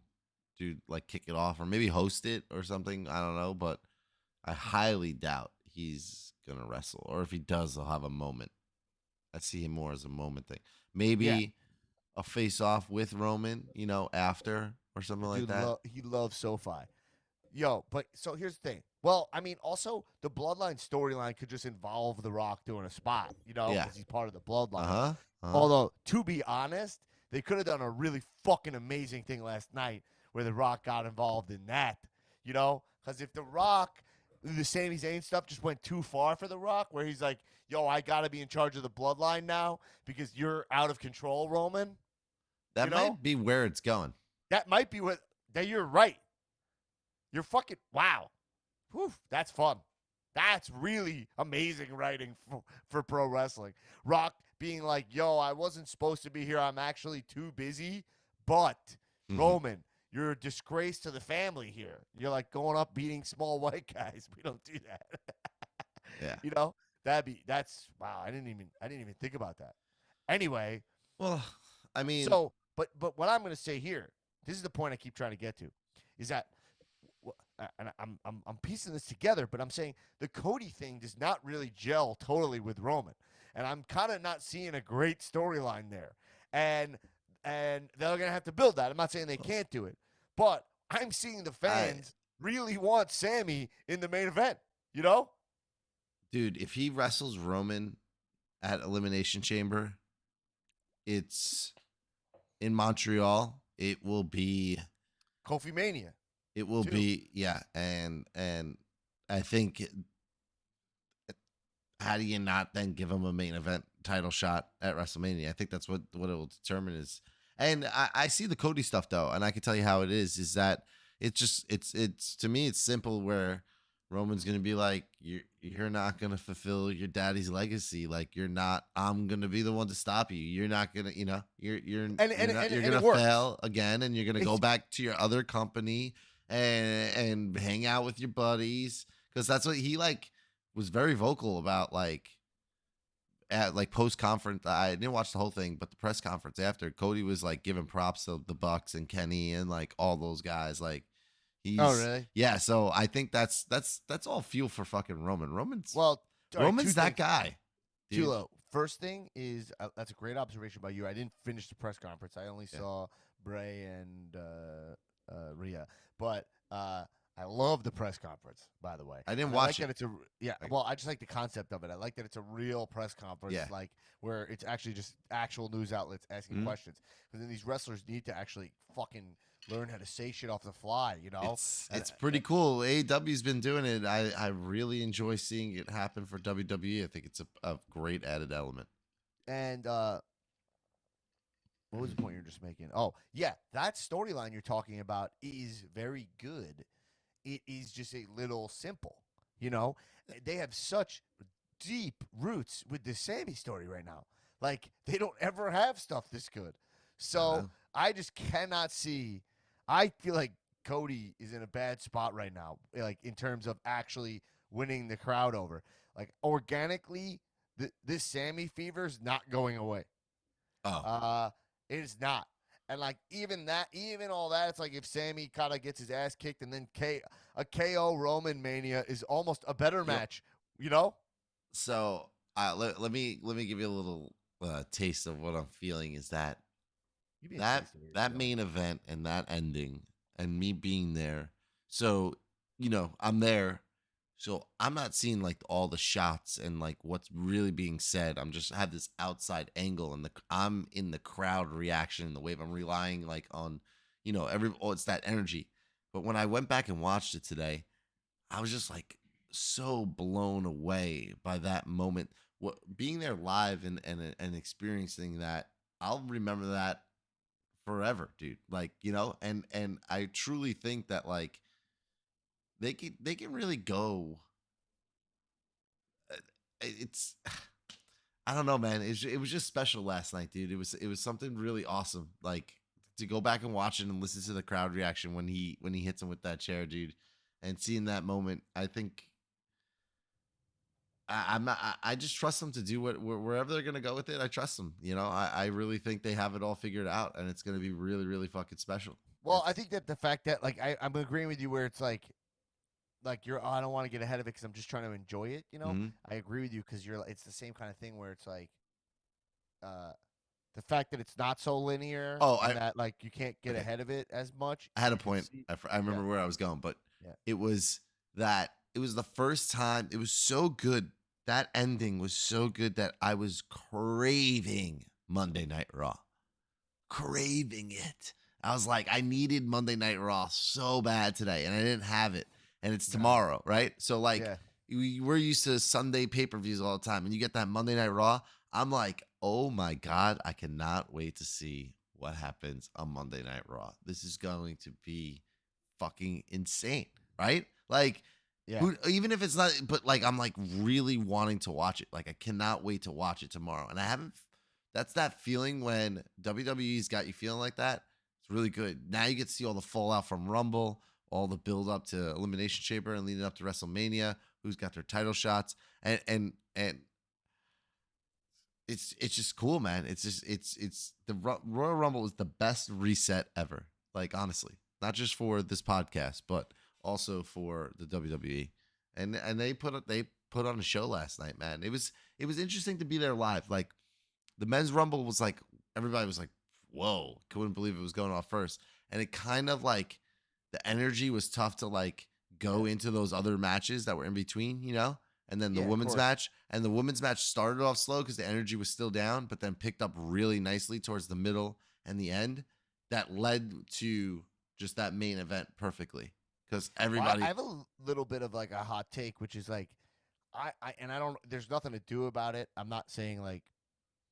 do kick it off, or maybe host it or something. I don't know, but I highly doubt he's gonna wrestle, or if he does, he'll have a moment. I see him more as a moment thing. Maybe a face off with Roman, after or something like that. He loves SoFi. But so here's the thing. Well, I mean, also the Bloodline storyline could just involve The Rock doing a spot, because he's part of the Bloodline. Although, to be honest, they could have done a really fucking amazing thing last night where The Rock got involved in that, because if The Rock, the Sami Zayn stuff just went too far for The Rock, where he's like, yo, I got to be in charge of the Bloodline now because you're out of control, Roman. That might be where it's going. That might be what, you're right. You're fucking, wow. Whew, that's fun. That's really amazing writing for pro wrestling. Rock being like, yo, I wasn't supposed to be here. I'm actually too busy. But, Roman, you're a disgrace to the family here. You're going up beating small white guys. We don't do that. Yeah. That's wow. I didn't even think about that. Anyway. Well, I mean. So, but what I'm going to say here, this is the point I keep trying to get to, is that, and I'm piecing this together, but I'm saying the Cody thing does not really gel totally with Roman, and I'm kind of not seeing a great storyline there, and they're gonna have to build that. I'm not saying they can't do it, but I'm seeing the fans really want Sammy in the main event. Dude, if he wrestles Roman at Elimination Chamber, it's in Montreal. it will be Kofi Mania. it will Two. be yeah, and I think how do you not then give him a main event title shot at WrestleMania? I think that's what it will determine is. And I see the Cody stuff though, and I can tell you how it is that it's to me it's simple where Roman's gonna be like, you're not gonna fulfill your daddy's legacy. Like you're not. I'm gonna be the one to stop you. You're not gonna. You're And you're it gonna works. fail again, and you're gonna go It's- back to your other company and hang out with your buddies because that's what he like was very vocal about. Like at like post conference, I didn't watch the whole thing, but the press conference after, Cody was like giving props to the Bucks and Kenny and like all those guys. Like he's really? yeah. So I think that's all fuel for fucking Roman. Roman's Well, all right, Roman's two that things. guy. dude. Tulo, first thing is that's a great observation by you. I didn't finish the press conference. I only saw Bray and Rhea, but I love the press conference. By the way, I didn't And watch like it. That it's well, I just like the concept of it. I like that it's a real press conference, Yeah. like where it's actually just actual news outlets asking Mhm. questions. Because then these wrestlers need to actually fucking learn how to say shit off the fly. You know, It's pretty cool. AEW's been doing it. I really enjoy seeing it happen for WWE. I think it's a great added element. And what was the point you were just making? Oh, yeah, that storyline you're talking about is very good. It is just a little simple. You know, they have such deep roots with the Sammy story right now. Like they don't ever have stuff this good. So know. I just cannot see. I feel like Cody is in a bad spot right now, like in terms of actually winning the crowd over. Like organically, this Sammy fever is not going away. Oh, It is not. And like even all that, it's like if Sammy kind of gets his ass kicked, and then a KO Roman Mania is almost a better match. You know? so let me give you a little taste of what I'm feeling. Is that You being that tasty, that you know? main event and that ending and me being there. So, I'm there. So I'm not seeing like all the shots and like what's really being said. I'm just have this outside angle and I'm in the crowd reaction and the wave. I'm relying like on, it's that energy. But when I went back and watched it today, I was just like so blown away by that moment. What being there live and experiencing that, I'll remember that forever, dude. Like, and I truly think that like they can really go. It's I don't know, man. It was just special last night, dude. It was something really awesome. Like to go back and watch it and listen to the crowd reaction when he hits him with that chair, dude, and seeing that moment. I think I'm not. I just trust them to do wherever they're gonna go with it. I trust them. I really think they have it all figured out, and it's gonna be really really fucking special. Well, I think that the fact that like I'm agreeing with you where it's like you're I don't want to get ahead of it because I'm just trying to enjoy it. You know, Mhm. I agree with you because it's the same kind of thing where it's like the fact that it's not so linear. Oh, and that like you can't get okay. ahead of it as much. I had a You can point. see- I remember where I was going, but Yeah. it was the first time. It was so good. That ending was so good that I was craving Monday Night Raw. Craving it. I was like, I needed Monday Night Raw so bad today, and I didn't have it. And it's tomorrow, right? So like Yeah. we're used to Sunday pay-per-views all the time, and you get that Monday Night Raw. I'm like, oh my God, I cannot wait to see what happens on Monday Night Raw. This is going to be fucking insane, right? Like, Yeah. even if it's not, but like, I'm like really wanting to watch it. Like, I cannot wait to watch it tomorrow. And I haven't, that's that feeling when WWE's got you feeling like that. It's really good. Now you get to see all the fallout from Rumble, all the build up to Elimination Chamber and leading up to WrestleMania, who's got their title shots. And it's just cool, man. It's just, it's the Royal Rumble is the best reset ever. Like, honestly, not just for this podcast, but also for the WWE, and they put on a show last night, man. It was interesting to be there live. Like the men's rumble was like everybody was like, whoa, couldn't believe it was going off first, and it kind of like the energy was tough to like go into those other matches that were in between, and then the Yeah, of women's course. match started off slow because the energy was still down, but then picked up really nicely towards the middle and the end. that led to just that main event perfectly. Because Well, everybody, I have a little bit of like a hot take, which is like, I don't. There's nothing to do about it. I'm not saying like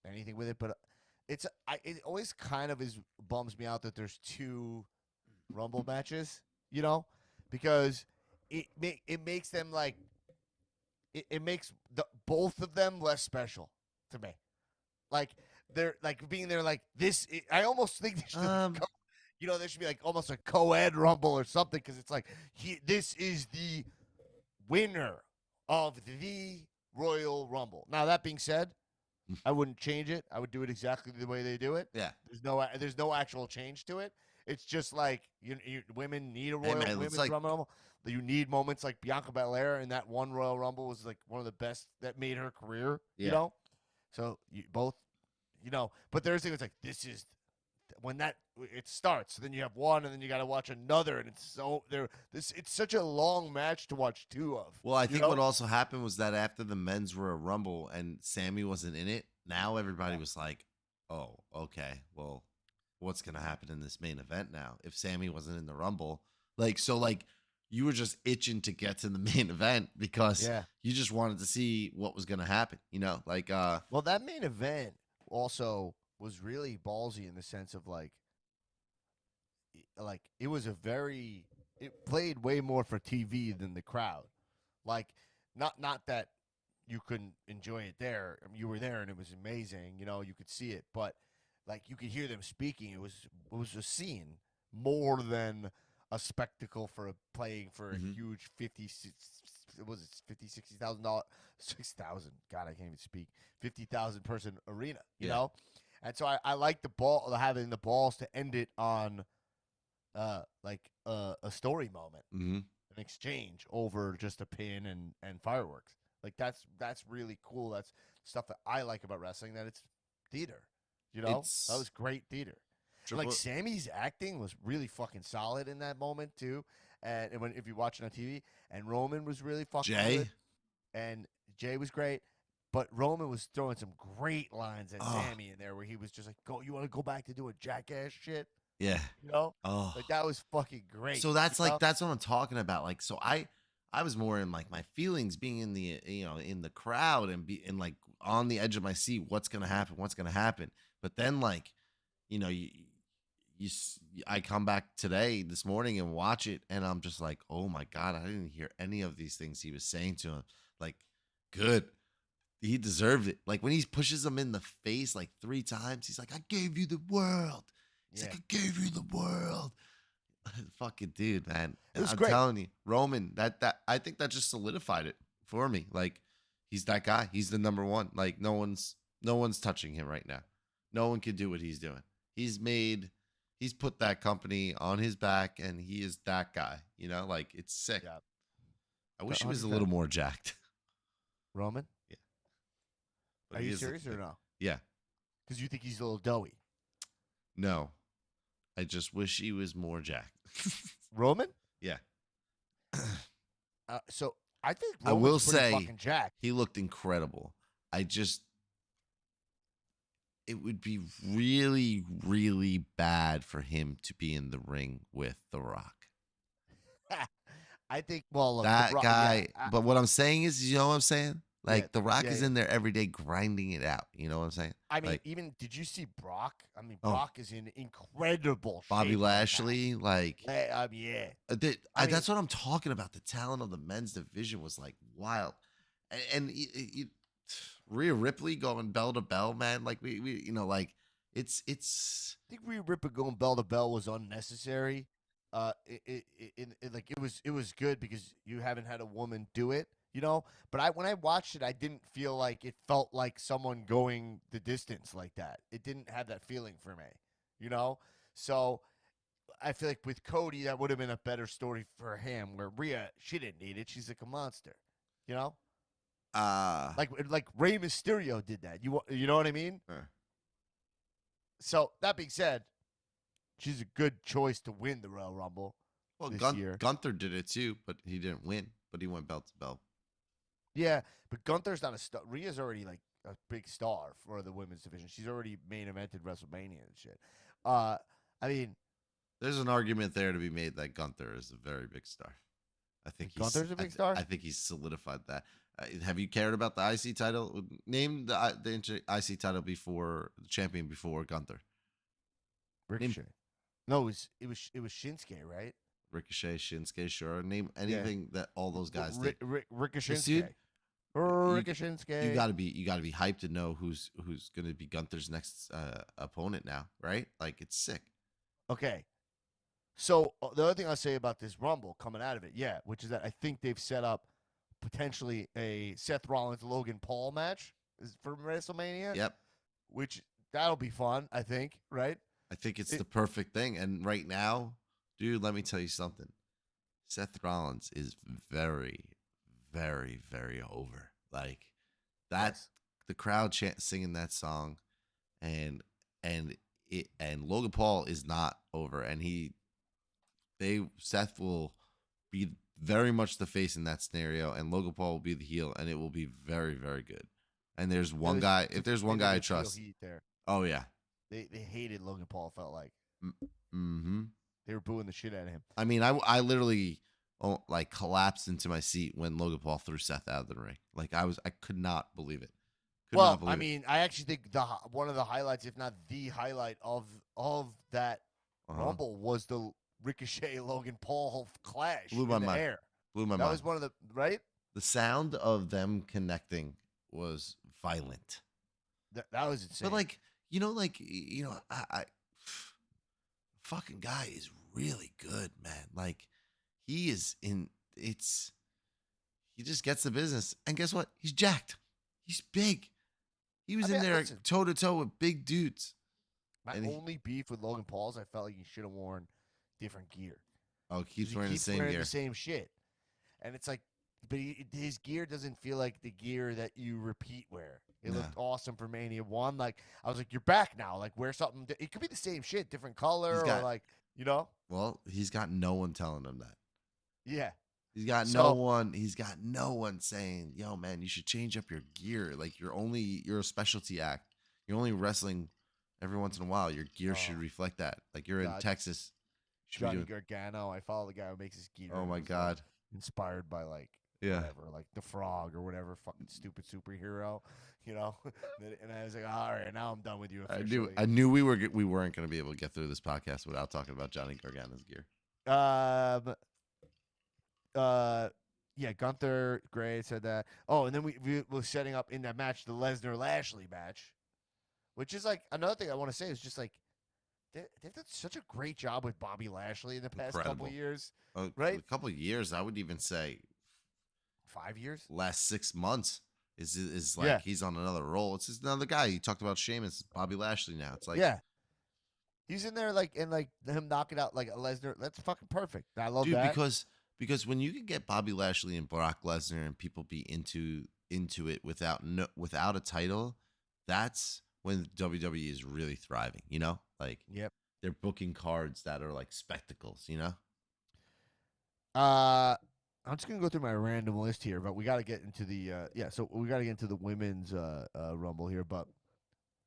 anything with it, but it always kind of is bums me out that there's two Rumble matches, you know, because it makes them like it makes both of them less special to me. Like they're like being there like this. I almost think they should, there should be like almost a co-ed Rumble or something because it's like this is the winner of the Royal Rumble. Now that being said, I wouldn't change it. I would do it exactly the way they do it. yeah. There's no actual change to it. It's just like women need a Hey, Royal man, it's Women's like- Rumble. You need moments like Bianca Belair in that one Royal Rumble was like one of the best that made her career. Yeah. You know, so you both, but there's things like this is when that it starts. Then you have one, and then you got to watch another, and it's so there. It's such a long match to watch two of. Well, I you think know? what also happened was that after the men's Royal Rumble and Sammy wasn't in it, now everybody was like, "Oh, okay. Well, what's gonna happen in this main event now if Sammy wasn't in the Rumble?" Like you were just itching to get to the main event because you just wanted to see what was gonna happen. Well, that main event also was really ballsy in the sense of like it was it played way more for TV than the crowd. Like not that you couldn't enjoy it there. I mean, you were there and it was amazing. You could see it, but like you could hear them speaking. It was a scene more than a spectacle playing for a huge $50,000, $6,000. God, I can't even speak. 50,000 person arena. You know, and so I like having the balls to end it on a story moment, an exchange over just a pin and fireworks. Like that's really cool. That's stuff that I like about wrestling. That it's theater. That was great theater. Like Sammy's acting was really fucking solid in that moment too. And if you watch it on TV, and Roman was really fucking good, and Jay was great. But Roman was throwing some great lines at Sammy in there where he was just like, "Go, you want to go back to doing jackass shit?" Yeah. Like that was fucking great. So that's that's what I'm talking about. Like, so I was more in like my feelings being in the in the crowd and like on the edge of my seat. What's gonna happen? But then like, I come back this morning and watch it, and I'm just like, oh my God, I didn't hear any of these things he was saying to him. Like, good. He deserved it. Like when he pushes him in the face like 3 times, he's like, I gave you the world. He's like, I gave you the world. Fucking dude, man. I'm telling you, Roman, that I think that just solidified it for me. Like, he's that guy. He's the number one. Like, no one's touching him right now. No one can do what he's doing. He's put that company on his back, and he is that guy. Like, it's sick. Yeah. I wish he was a little more jacked. Roman? Yeah. Are you serious or no? Yeah. Because you think he's a little doughy. No. I just wish he was more jacked. Roman? Yeah. So I think I will Roman's pretty say fucking jacked. he looked incredible. It would be really, really bad for him to be in the ring with The Rock. I think, well, look, That guy. yeah, But what I'm saying is, you know what I'm saying? Like, Yeah, The Rock yeah, is yeah. in there every day grinding it out. You know what I'm saying? I mean, like, even did you see Brock? I mean, Brock is in incredible shape. Bobby right now. Like, Yeah. that's what I'm talking about. The talent of the men's division was like wild, and Rhea Ripley going bell to bell, man. Like we like it's. I think Rhea Ripley going bell to bell was unnecessary. It was good because you haven't had a woman do it, But when I watched it, I didn't feel like it felt like someone going the distance like that. It didn't have that feeling for me, So I feel like with Cody, that would have been a better story for him. Where Rhea, she didn't need it. She's like a monster, Like Rey Mysterio did that. You know what I mean? So that being said, she's a good choice to win the Royal Rumble. Well, this year. Gunther did it too, but he didn't win. But he went belt to belt. Yeah, but Gunther's not a star. Rhea's already like a big star for the women's division. She's already main evented WrestleMania and shit. I I mean, There's an argument there to be made that Gunther is a very big star. I think Gunther's a big star? I think he's solidified that. Have you cared about the IC title? Name the IC title before the champion before Gunther. Ricochet. No, it was Shinsuke, right? Ricochet, Shinsuke, sure. Name anything that all those guys did. Ricochet. Dude, Ricochet. You gotta be hyped to know who's gonna be Gunther's next opponent now, right? Like it's sick. Okay. So the other thing I'll say about this Rumble coming out of it, yeah, which is that I think they've set up potentially a Seth Rollins Logan Paul match for WrestleMania. Yep. Which that'll be fun, I think, right? I think it's the perfect thing. And right now, dude, let me tell you something. Seth Rollins is very, very, very over. Like that's the crowd singing that song, and Logan Paul is not over, and Seth will be very much the face in that scenario, and Logan Paul will be the heel, and it will be very, very good. And there's one guy, if there's one guy I trust. Oh yeah, they hated Logan Paul. Felt like mm-hmm. They were booing the shit out of him. I mean, I literally like collapsed into my seat when Logan Paul threw Seth out of the ring. Like I could not believe it. I mean, I actually think one of the highlights, if not the highlight of that Rumble, was the Ricochet Logan Paul clash. Blew my mind. Air. Blew my mind. That was one of the right. The sound of them connecting was violent. That was insane. But I fucking guy is really good, man. Like he is in. He just gets the business, and guess what? He's jacked. He's big. He was in there toe to toe with big dudes. My only beef with Logan Paul is I felt like he should have worn different gear. Oh, he keeps wearing the same gear. The same shit. And it's like, but his gear doesn't feel like the gear that you repeat wear. It looked awesome for Mania 1. Like, I was like, you're back now. Like, wear something. It could be the same shit, different color, or like, you know? Well, he's got no one telling him that. Yeah. He's got no one saying, yo, man, you should change up your gear. Like, you're a specialty act. You're only wrestling every once in a while. Your gear should reflect that. Like, you're in Texas. Johnny Gargano. I follow the guy who makes his gear. Oh, my God. Inspired by, like, whatever, like the Frog or whatever fucking stupid superhero, you know? And I was like, all right, now I'm done with you officially. I knew we weren't going to be able to get through this podcast without talking about Johnny Gargano's gear. Yeah, Gunther Gray said that. Oh, and then we were setting up in that match the Lesnar-Lashley match, which is like another thing I want to say is just like they've done such a great job with Bobby Lashley in the past couple of years, right? A couple of years, I would even say 5 years. Last 6 months is like he's on another roll. It's just another guy. You talked about Sheamus, Bobby Lashley now. It's like he's in there like him knocking out like a Lesnar. That's fucking perfect. I love that because when you can get Bobby Lashley and Brock Lesnar and people be into it without a title, that's when WWE is really thriving. You know, like they're booking cards that are like spectacles. You know. I'm just gonna go through my random list here, but we got to get into the So we got to get into the women's Rumble here, but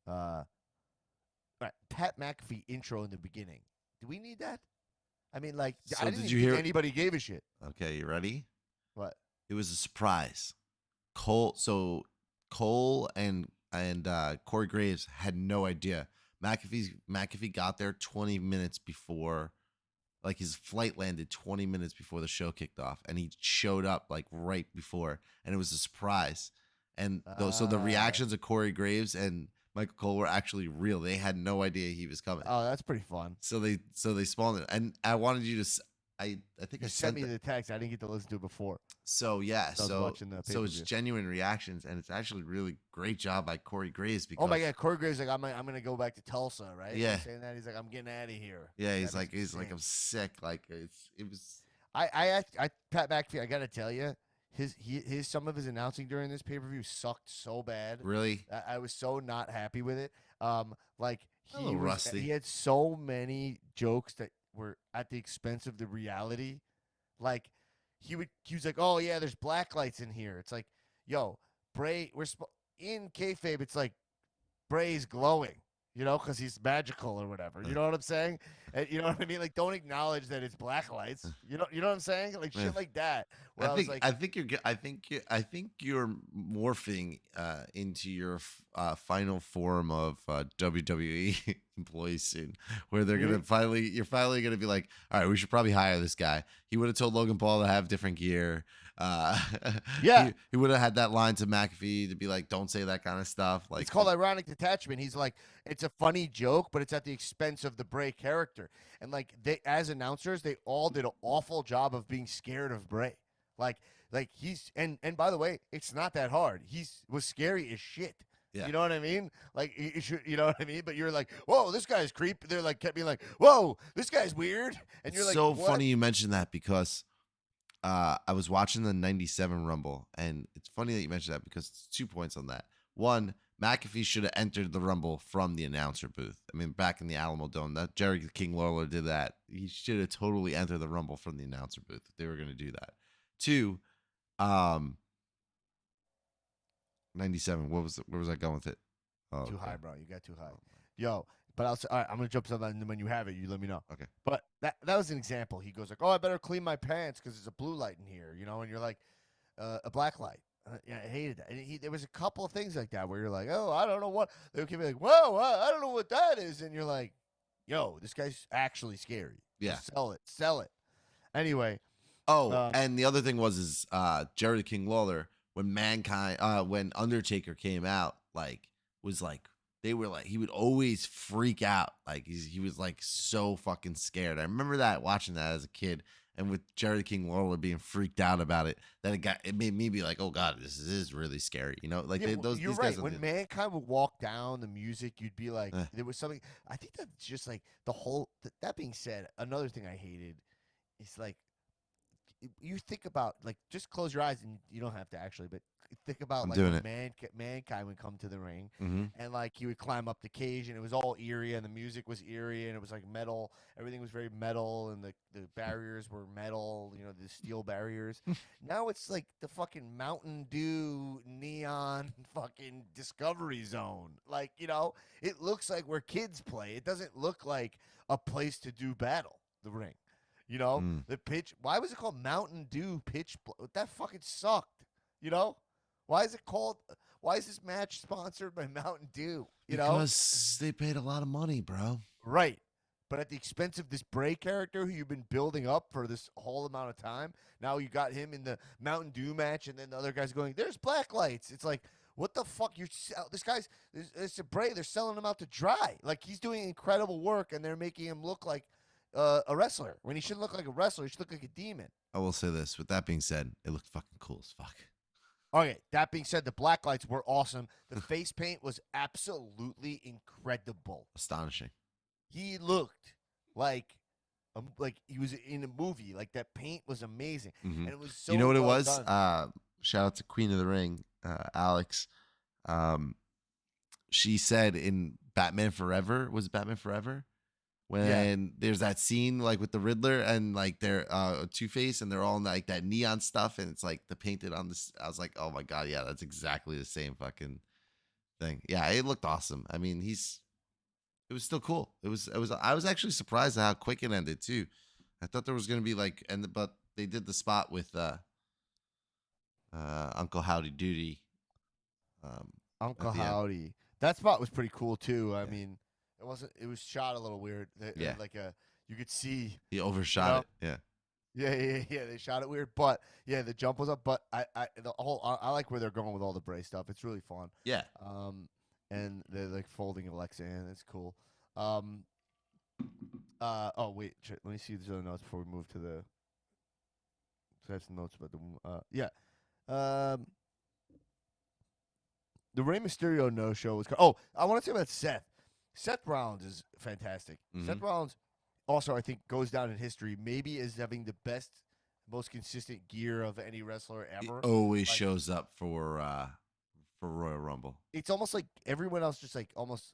right, Pat McAfee intro in the beginning. Do we need that? I mean, like, so I didn't did even you hear? think anybody gave a shit. Okay, you ready? What? It was a surprise. Cole and Corey Graves had no idea. McAfee got there 20 minutes before. Like his flight landed 20 minutes before the show kicked off, and he showed up like right before, and it was a surprise. And so the reactions of Corey Graves and Michael Cole were actually real. They had no idea he was coming. Oh, that's pretty fun. So they spawned it, and I wanted you to. I think you I sent me the text. I didn't get to listen to it before. So yeah, so it's genuine reactions, and it's actually really great job by Corey Graves. Because oh my God, Corey Graves like I'm gonna go back to Tulsa, right? Yeah, saying that he's like I'm getting out of here. Yeah, he's like I'm sick. Like it was. I Pat McAfee. I gotta tell you, his some of his announcing during this pay per view sucked so bad. Really, I was so not happy with it. Like he had so many jokes that were at the expense of the reality. Like he was like, oh yeah, there's black lights in here. It's like, yo, Bray, in kayfabe, it's like Bray's glowing. you know, because he's magical or whatever. You know what I'm saying? And you know what I mean? Like, don't acknowledge that it's black lights. You know what I'm saying? Like Yeah. shit like that. Where I was like, I think you're morphing into your final form of WWE employee soon, where they're gonna you're finally gonna be like, all right, we should probably hire this guy. He would have told Logan Paul to have different gear. Yeah. he would have had that line to McAfee to be like, don't say that kind of stuff. Like, it's called ironic detachment. He's like, it's a funny joke, but it's at the expense of the Bray character. And like they, as announcers, they all did an awful job of being scared of Bray. Like he's and by the way, it's not that hard. Was scary as shit. Yeah. You know what I mean? Like you should, you know what I mean? But you're like, whoa, this guy's creep. They're like kept being like, whoa, this guy's weird. And you're like, so what? funny you mentioned that because I was watching the '97 Rumble, and it's funny that you mentioned that because it's 2 points on that. One, McAfee should have entered the Rumble from the announcer booth. I mean, back in the Alamo Dome, that Jerry the King Lawler did that. He should have totally entered the Rumble from the announcer booth if they were going to do that. Two, 97. Where was I going with it? Oh, Too okay. high, bro. You got too high. Yo, but I'll say, all right, I'm gonna jump to something, and when you have it, you let me know. Okay. But that was an example. He goes like, "Oh, I better clean my pants because there's a blue light in here," you know, and you're like, "A black light." Yeah, I hated that. And there was a couple of things like that where you're like, "Oh, I don't know what." They would be like, "Whoa, I don't know what that is," and you're like, "Yo, this guy's actually scary." Yeah. Sell it. Anyway. Oh, and the other thing was Jerry the King Lawler when Undertaker came out, they were like he would always freak out, like he was like so fucking scared. I remember that watching that as a kid, and with Jerry the King Lawler being freaked out about it, it made me be like, oh god, this is really scary, you know? Like Yeah, those you're these right. guys When Mankind would walk down the music, you'd be like, there was something. I think that's just like the whole. That being said, another thing I hated is like you think about like just close your eyes and you don't have to actually, but think about I'm like doing when Mankind would come to the ring Mhm. and like he would climb up the cage and it was all eerie and the music was eerie and it was like metal. Everything was very metal and the barriers were metal. You know, the steel barriers. Now it's like the fucking Mountain Dew neon fucking Discovery Zone. Like, you know, it looks like where kids play. It doesn't look like a place to do battle. The ring. You know, the pitch. Why was it called Mountain Dew Pitch? That fucking sucked. You know, why is it called? Why is this match sponsored by Mountain Dew? Because they paid a lot of money, bro. Right. But at the expense of this Bray character who you've been building up for this whole amount of time. Now you got him in the Mountain Dew match, and then the other guy's going, "There's black lights." It's like, what the fuck? This guy's it's a Bray. They're selling him out to dry. Like he's doing incredible work, and they're making him look like a wrestler when he shouldn't look like a wrestler. He should look like a demon. I will say this. With that being said, it looked fucking cool as fuck. Okay, that being said, the black lights were awesome. The face paint was absolutely incredible. Astonishing. He looked like he was in a movie. Like that paint was amazing, and it was so. You know what it well was? done. Shout out to Queen of the Ring, Alex. She said in Batman Forever, was it Batman Forever? When there's that scene like with the Riddler and like they're Two-Face and they're all in like that neon stuff and it's like the painted on this. I was like, oh my god, yeah, that's exactly the same fucking thing. Yeah, it looked awesome. I mean, it was still cool. It was. I was actually surprised at how quick it ended too. I thought there was gonna be like, but they did the spot with Uncle Howdy Doody. Uncle at the end. Howdy. That spot was pretty cool too. I mean, it wasn't. It was shot a little weird. Yeah. Like you could see. He overshot You it. Yeah. They shot it weird, but yeah, the jump was up. But I like where they're going with all the Bray stuff. It's really fun. Yeah. And they're like folding Alexa in. It's cool. Oh wait, let me see these other notes before we move to the. So I have some notes about the the Rey Mysterio no show was. Oh, I want to say about Seth. Seth Rollins is fantastic. Seth Rollins also, I think, goes down in history maybe as having the best, most consistent gear of any wrestler ever. He always shows up for Royal Rumble. It's almost like everyone else just like almost.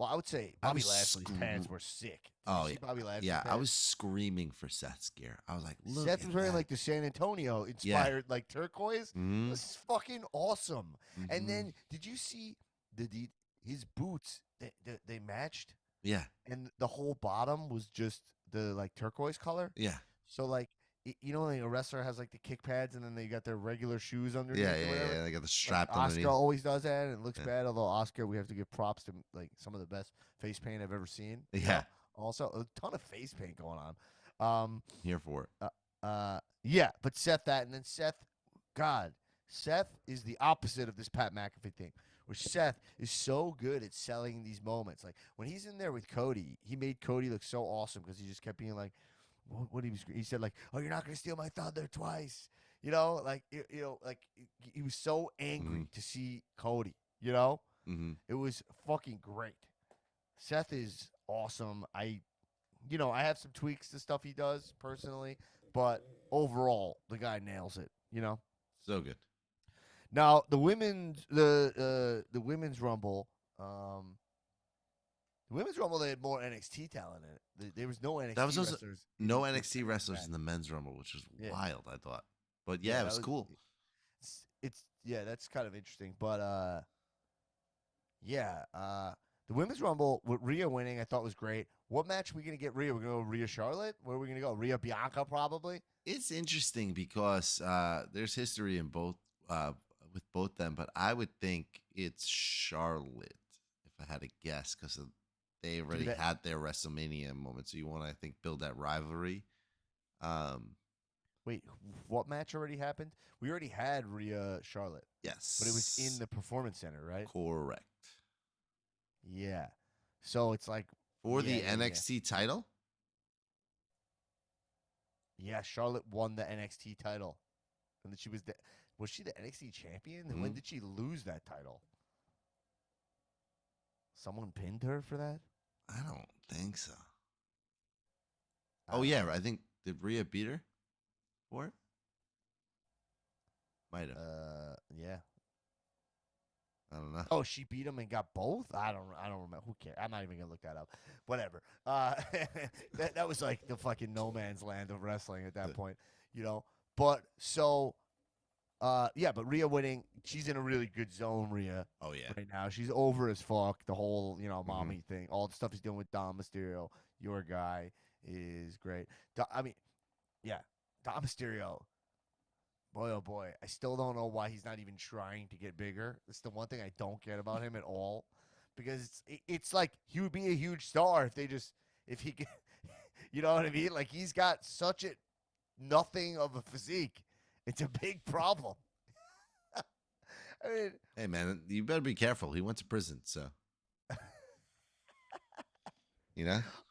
Well, I would say I Bobby was Lashley's pants were sick. Did Oh you see Bobby Lashley's yeah, I pants? was screaming for Seth's gear. I was like, look Seth at was wearing that. like the San Antonio inspired like turquoise. Mhm. This is fucking awesome. And Mhm. then did you see the his boots they matched, Yeah. and the whole bottom was just the like turquoise color. Yeah. So like you know, like a wrestler has like the kick pads, and then they got their regular shoes underneath Yeah. or Yeah. whatever. Yeah. They got the Like strap Oscar underneath. always does that, and it looks Yeah. bad. Although Oscar, we have to give props to like some of the best face paint I've ever seen. you Yeah. know? Also, a ton of face paint going on. Here for it. Yeah, but Seth that, and then Seth, God, Seth is the opposite of this Pat McAfee thing, where Seth is so good at selling these moments. Like when he's in there with Cody, he made Cody look so awesome because he just kept being like, what he said like, oh, you're not gonna steal my thunder twice, like like he was so angry to see Cody. Mm-hmm. It was fucking great. Seth is awesome. I have some tweaks to stuff he does personally, but overall, the guy nails it. So good. Now the women's rumble, they had more NXT talent in it. There was no NXT That was also wrestlers. no in NXT that wrestlers match. in the men's rumble, which was Yeah. wild. I thought, but yeah, it was cool. It's that's kind of interesting, but the women's rumble with Rhea winning, I thought was great. What match are we gonna get Rhea? We're gonna go Rhea Charlotte. Where are we gonna go? Rhea Bianca probably. It's interesting because there's history in both with both them, but I would think it's Charlotte if I had to guess because they already that- had their WrestleMania moment. So you want to, I think, build that rivalry. Wait, what match already happened? We already had Rhea Charlotte, Yes, but it was in the Performance Center, right? correct Yeah. So it's like for yeah, the yeah, NXT title. Yeah, Charlotte won the NXT title, and then was she the NXT champion? And when Mhm. did she lose that title? Someone pinned her for that. I don't think so. I Oh don't yeah, know. I think did Rhea beat her for it? Might have. Yeah. I don't know. Oh, she beat him and got both. I don't remember. Who cares? I'm not even gonna look that up. Whatever. That was like the fucking no man's land of wrestling at that point, But so, but Rhea winning. She's in a really good zone, Rhea. Oh yeah. Right now, she's over as fuck. The whole mommy thing, all the stuff he's doing with Dom Mysterio, your guy, is great. Dom Mysterio. Boy, oh boy, I still don't know why he's not even trying to get bigger. It's the one thing I don't get about him at all, because it's like he would be a huge star if he could, you know what I mean? Like he's got such a nothing of a physique. It's a big problem. I mean, Hey man, you better be careful. He went to prison, so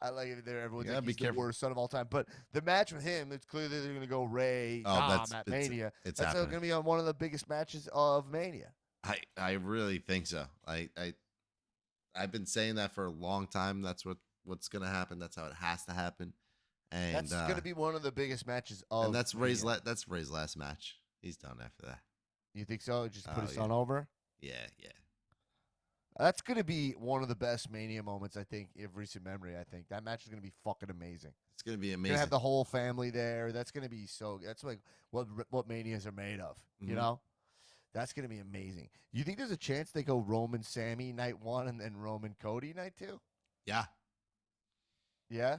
I like it there. Everyone's You like gotta be he's the careful. worst son of all time. But the match with him, it's clear that they're going to go Ray Oh, Dom that's- at it's- Mania. it's That's going happening. to be on one of the biggest matches of Mania. I really think so. I've been saying that for a long time. That's what's gonna happen. That's how it has to happen. And That's going to be one of the biggest matches of. and that's Ray's Mania. that's Ray's last match. He's done after that. You think so? Just put Oh, his yeah. son over. Yeah. That's going to be one of the best Mania moments, I think, of recent memory. I think that match is going to be fucking amazing. It's gonna be You're amazing. gonna have the whole family there. That's gonna be so. That's like what Manias are made of. Mhm. That's gonna be amazing. You think there's a chance they go Roman Sammy night one and then Roman Cody night two? Yeah. Yeah.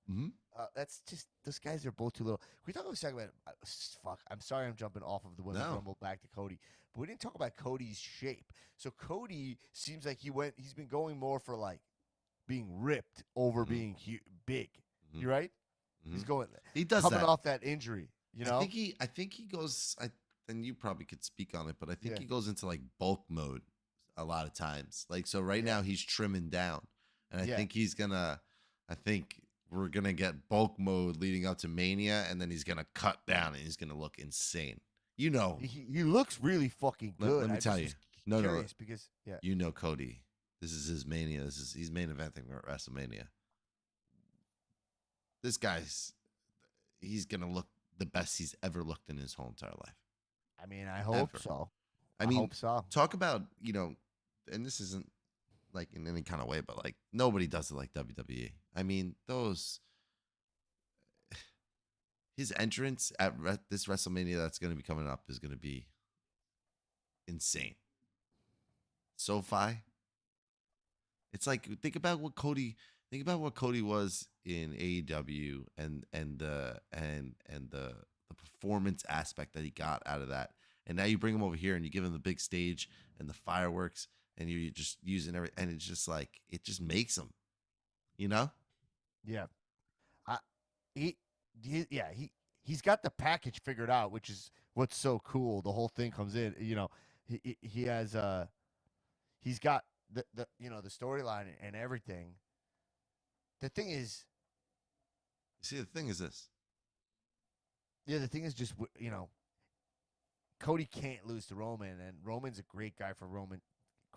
Mm-hmm. That's just those guys are both too little. We talk about a second about fuck. I'm sorry, I'm jumping off of the women's No. rumble back to Cody, but we didn't talk about Cody's shape. So Cody seems like he's been going more for like being ripped over Mhm. being big. Mhm. You right? Mhm. He's going. He does coming that. off that injury. I think he goes. And you probably could speak on it, but I think Yeah. he goes into like bulk mode a lot of times. Like so, right now he's trimming down, and I Yeah. think he's gonna. I think we're gonna get bulk mode leading up to Mania, and then he's gonna cut down, and he's gonna look insane. He looks really fucking Let- good. let me I tell just you. was No, curious because Cody. This is his Mania. He's main eventing at WrestleMania. This he's gonna look the best he's ever looked in his whole entire life. I mean, I hope Ever. so. I I mean, hope so. talk about, and this isn't like in any kind of way, but like nobody does it like WWE. I mean, his entrance at this WrestleMania that's going to be coming up is going to be insane. SoFi, It's like think about what Cody was in AEW and the performance aspect that he got out of that. And now you bring him over here and you give him the big stage and the fireworks and you're just using every and it's just like it just makes him, you know? Yeah. I, he's got the package figured out, which is what's so cool. The whole thing comes in, he has he's got the the storyline and everything. The thing is, See, the thing is this. the thing is just Cody can't lose to Roman, and Roman's a great guy for Roman.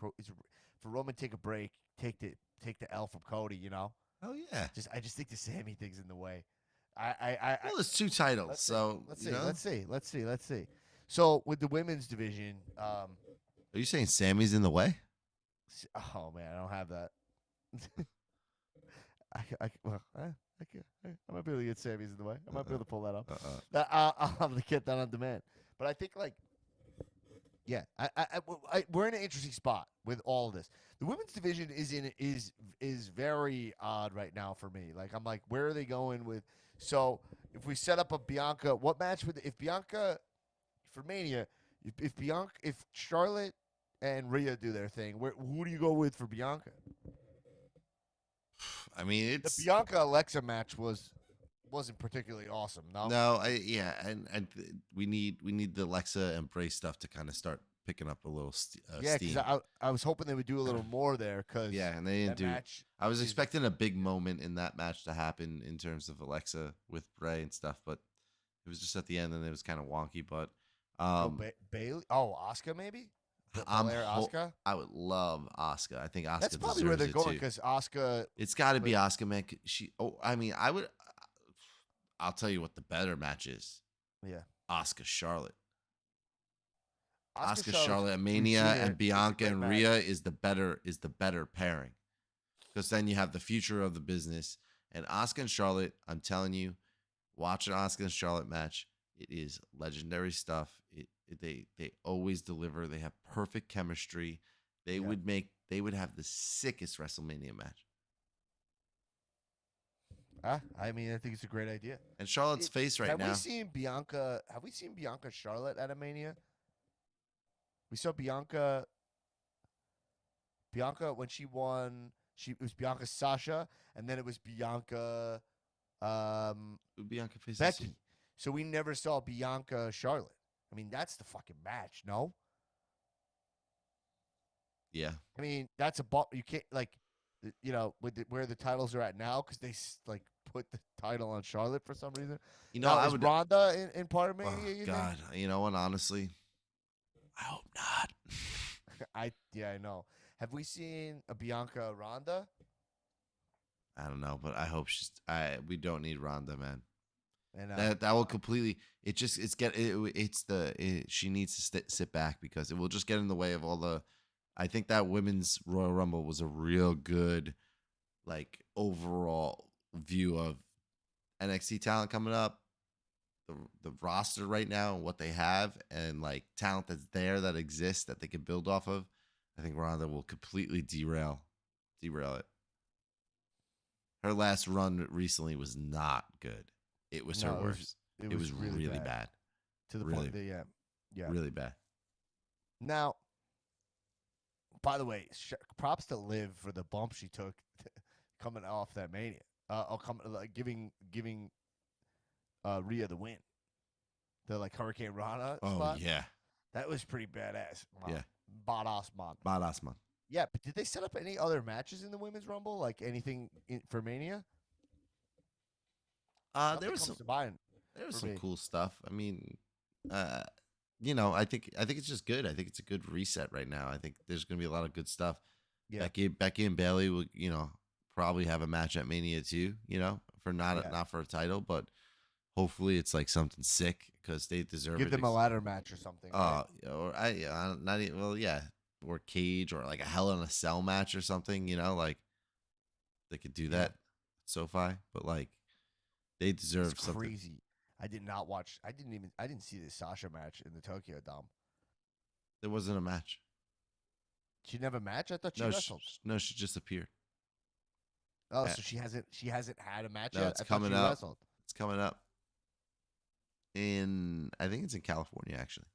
For Roman, take a break, take the L from Cody. Oh yeah. I just think the Sammy thing's in the way. I Well, there's 2 titles, let's so let's you see, know? let's see. So with the women's division, Are you saying Sammy's in the way? oh man, I don't have that. I might be able to get Sammy's in the way. I might be able to pull that up. I'll have to get that on demand. But I think we're in an interesting spot with all of this. The women's division is very odd right now for me. Like I'm like, where are they going with? So if we set up a Bianca, what match would if Bianca for Mania? If Charlotte and Rhea do their thing, who do you go with for Bianca? I mean, The it's Bianca Alexa match wasn't particularly awesome. No. no, we need the Alexa and Bray stuff to kind of start picking up a little Yeah, because steam. I was hoping they would do a little more there. Because Yeah, and they didn't that do. match I was is- expecting a big moment in that match to happen in terms of Alexa with Bray and stuff, but it was just at the end and it was kind of wonky. But Bailey. Oh, Asuka maybe. I'm Belair ho- Asuka. I would love Asuka. I think Asuka That's probably where they're deserves going it too. because Asuka. It's got to be Asuka, man. I mean, I would. I'll tell you what the better match is. Yeah. Asuka Charlotte. Asuka Asuka Charlotte at Mania her. and It's a Bianca great and match. Rhea is the better pairing. Because then you have the future of the business. And Asuka and Charlotte, I'm telling you, watch an Asuka and Charlotte match. It is legendary stuff. They always deliver. They have perfect chemistry. They would have the sickest WrestleMania match. I mean, I think it's a great idea. And Charlotte's face right Have now. we seen Bianca? Have we seen Bianca Charlotte at a Mania? We saw Bianca. Bianca when she won. It was Bianca Sasha, and then it was Bianca Bianca faces Becky. So we never saw Bianca Charlotte. I mean, that's the fucking match, no? Yeah. I mean, that's you can't with where the titles are at now because they put the title on Charlotte for some reason. You know, Now, I is would. Ronda in part of Oh, Mania? You think? God. You know what? Honestly, I hope not. I know. Have we seen a Bianca Ronda? I don't know, but I hope we don't need Ronda, man. And That will completely. She needs to sit back because it will just get in the way of all the. I think that women's Royal Rumble was a real good, like overall view of NXT talent coming up, the roster right now and what they have, and like talent that's there that exists that they can build off of. I think Ronda will completely derail it. Her last run recently was not good. It was her worst. It was really bad. To the really, point that yeah, really bad. Now, by the way, props to Liv for the bump she took coming off that Mania. Giving Rhea the win. The Hurricane Rana spot. Yeah. That was pretty badass. Yeah. Badass, man. Badass, man. Yeah, but did they set up any other matches in the Women's Rumble? Like anything for Mania? There was some me. cool stuff. I mean, I think it's just good. I think it's a good reset right now. I think there's going to be a lot of good stuff. Yeah. Becky and Bailey will, probably have a match at Mania too, for not for a title, but hopefully it's like something sick because they deserve Give it. them a ladder match or something. Right? Not even, well, yeah, or cage or like a Hell in a Cell match or something, like they could do that at SoFi, but like they deserve It's something. crazy. I did not watch. I didn't see the Sasha match in the Tokyo Dome. There wasn't a match. She never match. I thought she No, wrestled. she just appeared. Oh, Yeah. so she hasn't had a match No, yet. it's I thought coming she up. wrestled. It's coming up. I think it's in California actually.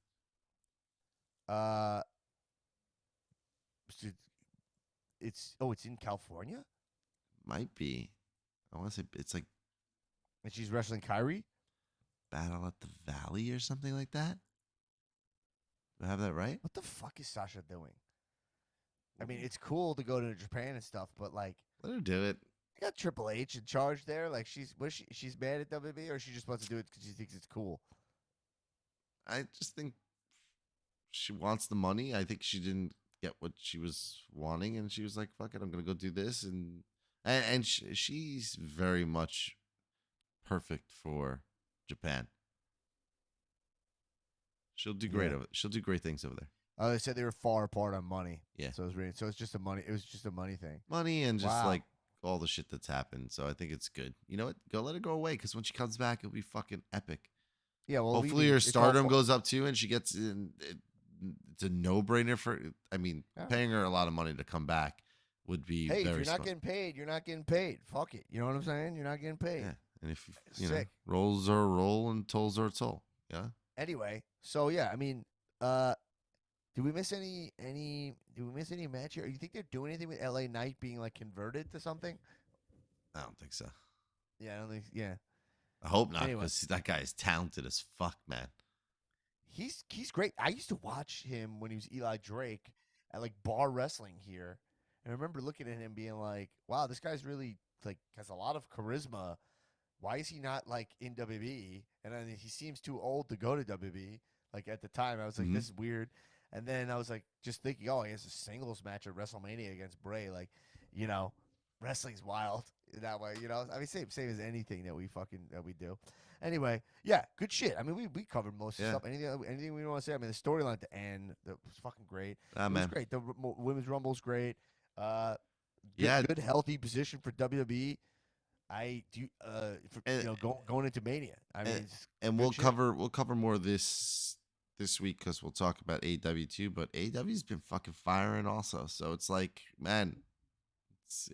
Uh, it's in California, Might be. I want to say it's like and she's wrestling Kyrie. Battle at the Valley or something like that. Do I have that right? What the fuck is Sasha doing? I mean, it's cool to go to Japan and stuff, but like, Let her do it. I got Triple H in charge there. Like, she's mad at WWE, or she just wants to do it because she thinks it's cool. I just think she wants the money. I think she didn't get what she was wanting, and she was like, "Fuck it, I'm gonna go do this." And she's very much perfect for Japan. She'll do great Yeah. over. She'll do great things over there. They said they were far apart on money. Yeah. So it's just a money. It was just a money thing. Money and just Wow. like all the shit that's happened. So I think it's good. You know what? Go let her go away because when she comes back, it'll be fucking epic. Yeah. Well, Hopefully her stardom goes up too, and she gets in. It's a no-brainer for. I mean, Yeah. paying her a lot of money to come back would be Hey, if very you're not smart. getting paid, you're not getting paid. Fuck it. You know what I'm saying? You're not getting paid. Yeah, and if you know, Sick. rolls are a roll and tolls are a toll. Yeah. Anyway, so yeah, I mean, do we miss any match here? You think they're doing anything with LA Knight being like converted to something? I don't think so. Yeah, I don't think. Yeah, I hope not Anyway. because that guy is talented as fuck, man. he's great. I used to watch him when he was Eli Drake at like bar wrestling here, and I remember looking at him being like, "Wow, this guy's really like has a lot of charisma. Why is he not like in WWE?" And then he seems too old to go to WWE. Like at the time, I was like, Mhm. "This is weird." And then I was like, just thinking, "Oh, he has a singles match at WrestleMania against Bray." Like, you know, wrestling's wild that way. You know, I mean, same as anything that we do. Anyway, yeah, good shit. I mean, we covered most of Yeah. the stuff. Anything we want to say? I mean, the storyline at the end that was fucking great. Ah, It was man. great. The women's rumble's great. Yeah. Good healthy position for WWE. I do for, And- going into Mania. I mean, it's And good we'll shit. cover more of this week because we'll talk about AEW too. But AEW's been fucking firing also. So it's like, man,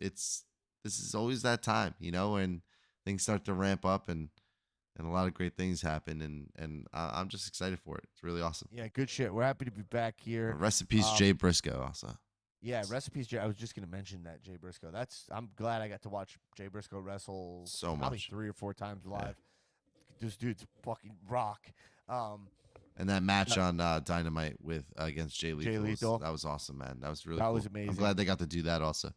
it's this is always that time, you know, and things start to ramp up and a lot of great things happen. And I'm just excited for it. It's really awesome. Yeah, good shit. We're happy to be back here. Rest in peace, Jay Briscoe. Also, Yeah, recipes. I was just gonna mention that Jay Briscoe. I'm glad I got to watch Jay Briscoe wrestle So probably much. 3 or 4 times live. This dude's fucking rock. and that match on Dynamite with against Jay Lethal, Lethal. that was awesome, man. That was really That cool. was amazing. I'm glad they got to do that also.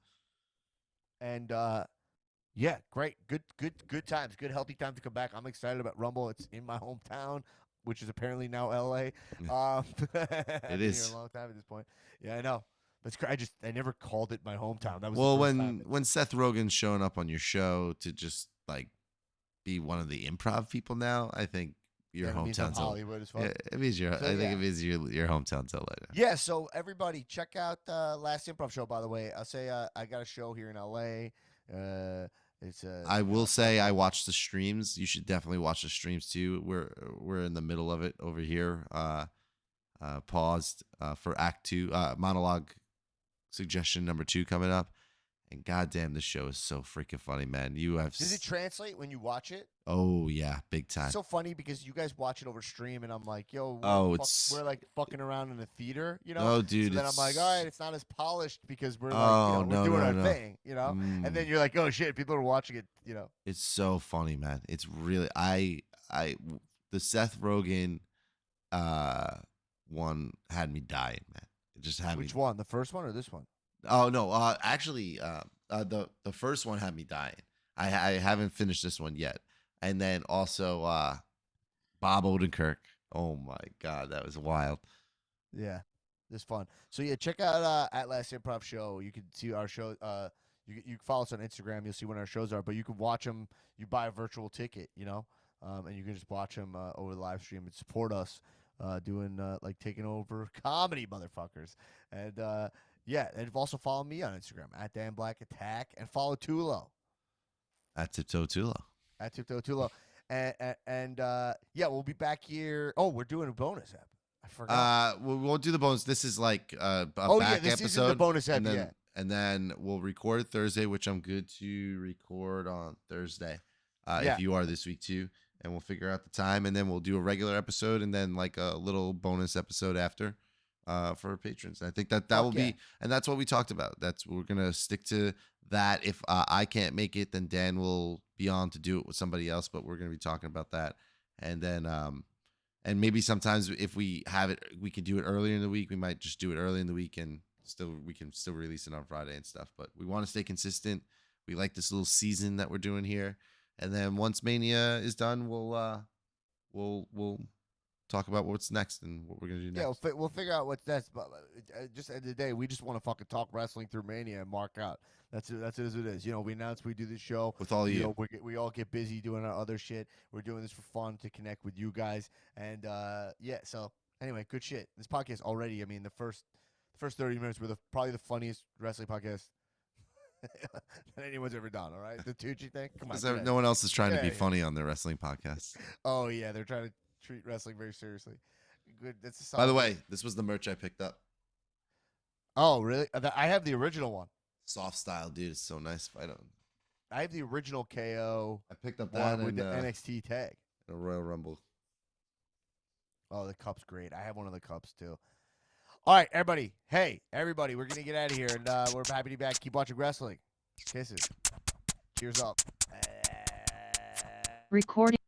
And yeah, great, good times, good healthy time to come back. I'm excited about Rumble. It's in my hometown, which is apparently now LA. It is. here a long time at this point. Yeah, I know. That's I never called it my hometown. That was Well, the first time. when Seth Rogen's showing up on your show to just like be one of the improv people now, I think your Yeah, it means I'm hometown's LA. Hollywood as fuck. Yeah, it means So, I think yeah. it means your hometown's LA. now. Yeah, so everybody check out Last Improv Show, by the way. I'll say I got a show here in LA. It's I will say I watched the streams. You should definitely watch the streams too. We're in the middle of it over here. Paused for Act 2, monologue suggestion number 2 coming up. And goddamn, this show is so freaking funny, man. You have Does it translate when you watch it? oh yeah, big time. It's so funny because you guys watch it over stream, and I'm like, yo, Oh, we're like fucking around in a theater, you know? Oh, dude, So then I'm like, it's- all right, it's not as polished because we're like, Oh, we're no, doing no, our no. thing, you know? And then Mm. you're like, oh shit, people are watching it, you know? It's so funny, man. It's really the Seth Rogen one had me dying, man. It just had Which me. one? The first one or this one? Oh no, actually, the first one had me dying. I haven't finished this one yet, and then also Bob Odenkirk. Oh my god, that was wild. Yeah, this fun. So yeah, check out Atlas Improv Show. You can see our show. You can follow us on Instagram. You'll see when our shows are. But you can watch them. You buy a virtual ticket, you know, and you can just watch them over the live stream and support us doing like taking over comedy, motherfuckers. And yeah, and also follow me on Instagram at Dan Black Attack and follow Tulo At Tiptoe Tulo. at Tiptoe Tulo. And yeah, we'll be back here. Oh, we're doing a bonus app. I I forgot. We won't do the bonus. This is like a Oh, back yeah, this episode. isn't the bonus and ep then, yet. And then we'll record Thursday, which I'm good to record on Thursday. Yeah. If you are this week too, and we'll figure out the time, and then we'll do a regular episode, and then like a little bonus episode after, for our patrons. And I think that will be, and that's what we talked about. We're gonna stick to that. If I can't make it, then Dan will be on to do it with somebody else. But we're gonna be talking about that, and then and maybe sometimes if we have it, we can do it earlier in the week. We might just do it early in the week, and we can still release it on Friday and stuff. But we want to stay consistent. We like this little season that we're doing here. And then once Mania is done, we'll talk about what's next and what we're gonna do next. Yeah, we'll figure out what's next. But just at the end of the day, we just want to fucking talk wrestling through Mania and mark out. That's it as it is. You know, we announced we do this show With all you. know, we all get busy doing our other shit. We're doing this for fun to connect with you guys. And yeah, so anyway, good shit. This podcast already. I mean, the first 30 minutes were probably the funniest wrestling podcast that anyone's ever done. All right, the Tucci thing. Come on, No one else is trying to be Yeah. funny on their wrestling podcast. Oh yeah, they're trying to treat wrestling very seriously. Good. That's a By the solid- way, this was the merch I picked up. Oh really? I have the original one. Soft style, dude. It's so nice. Fight on. I have the original KO I picked up that one with in the NXT tag. a Royal Rumble. Oh, the cup's great. I have one of the cups too. All right, everybody. Hey, everybody, we're gonna get out of here, and we're happy to be back. Keep watching wrestling. Kisses. Cheers up. Recording.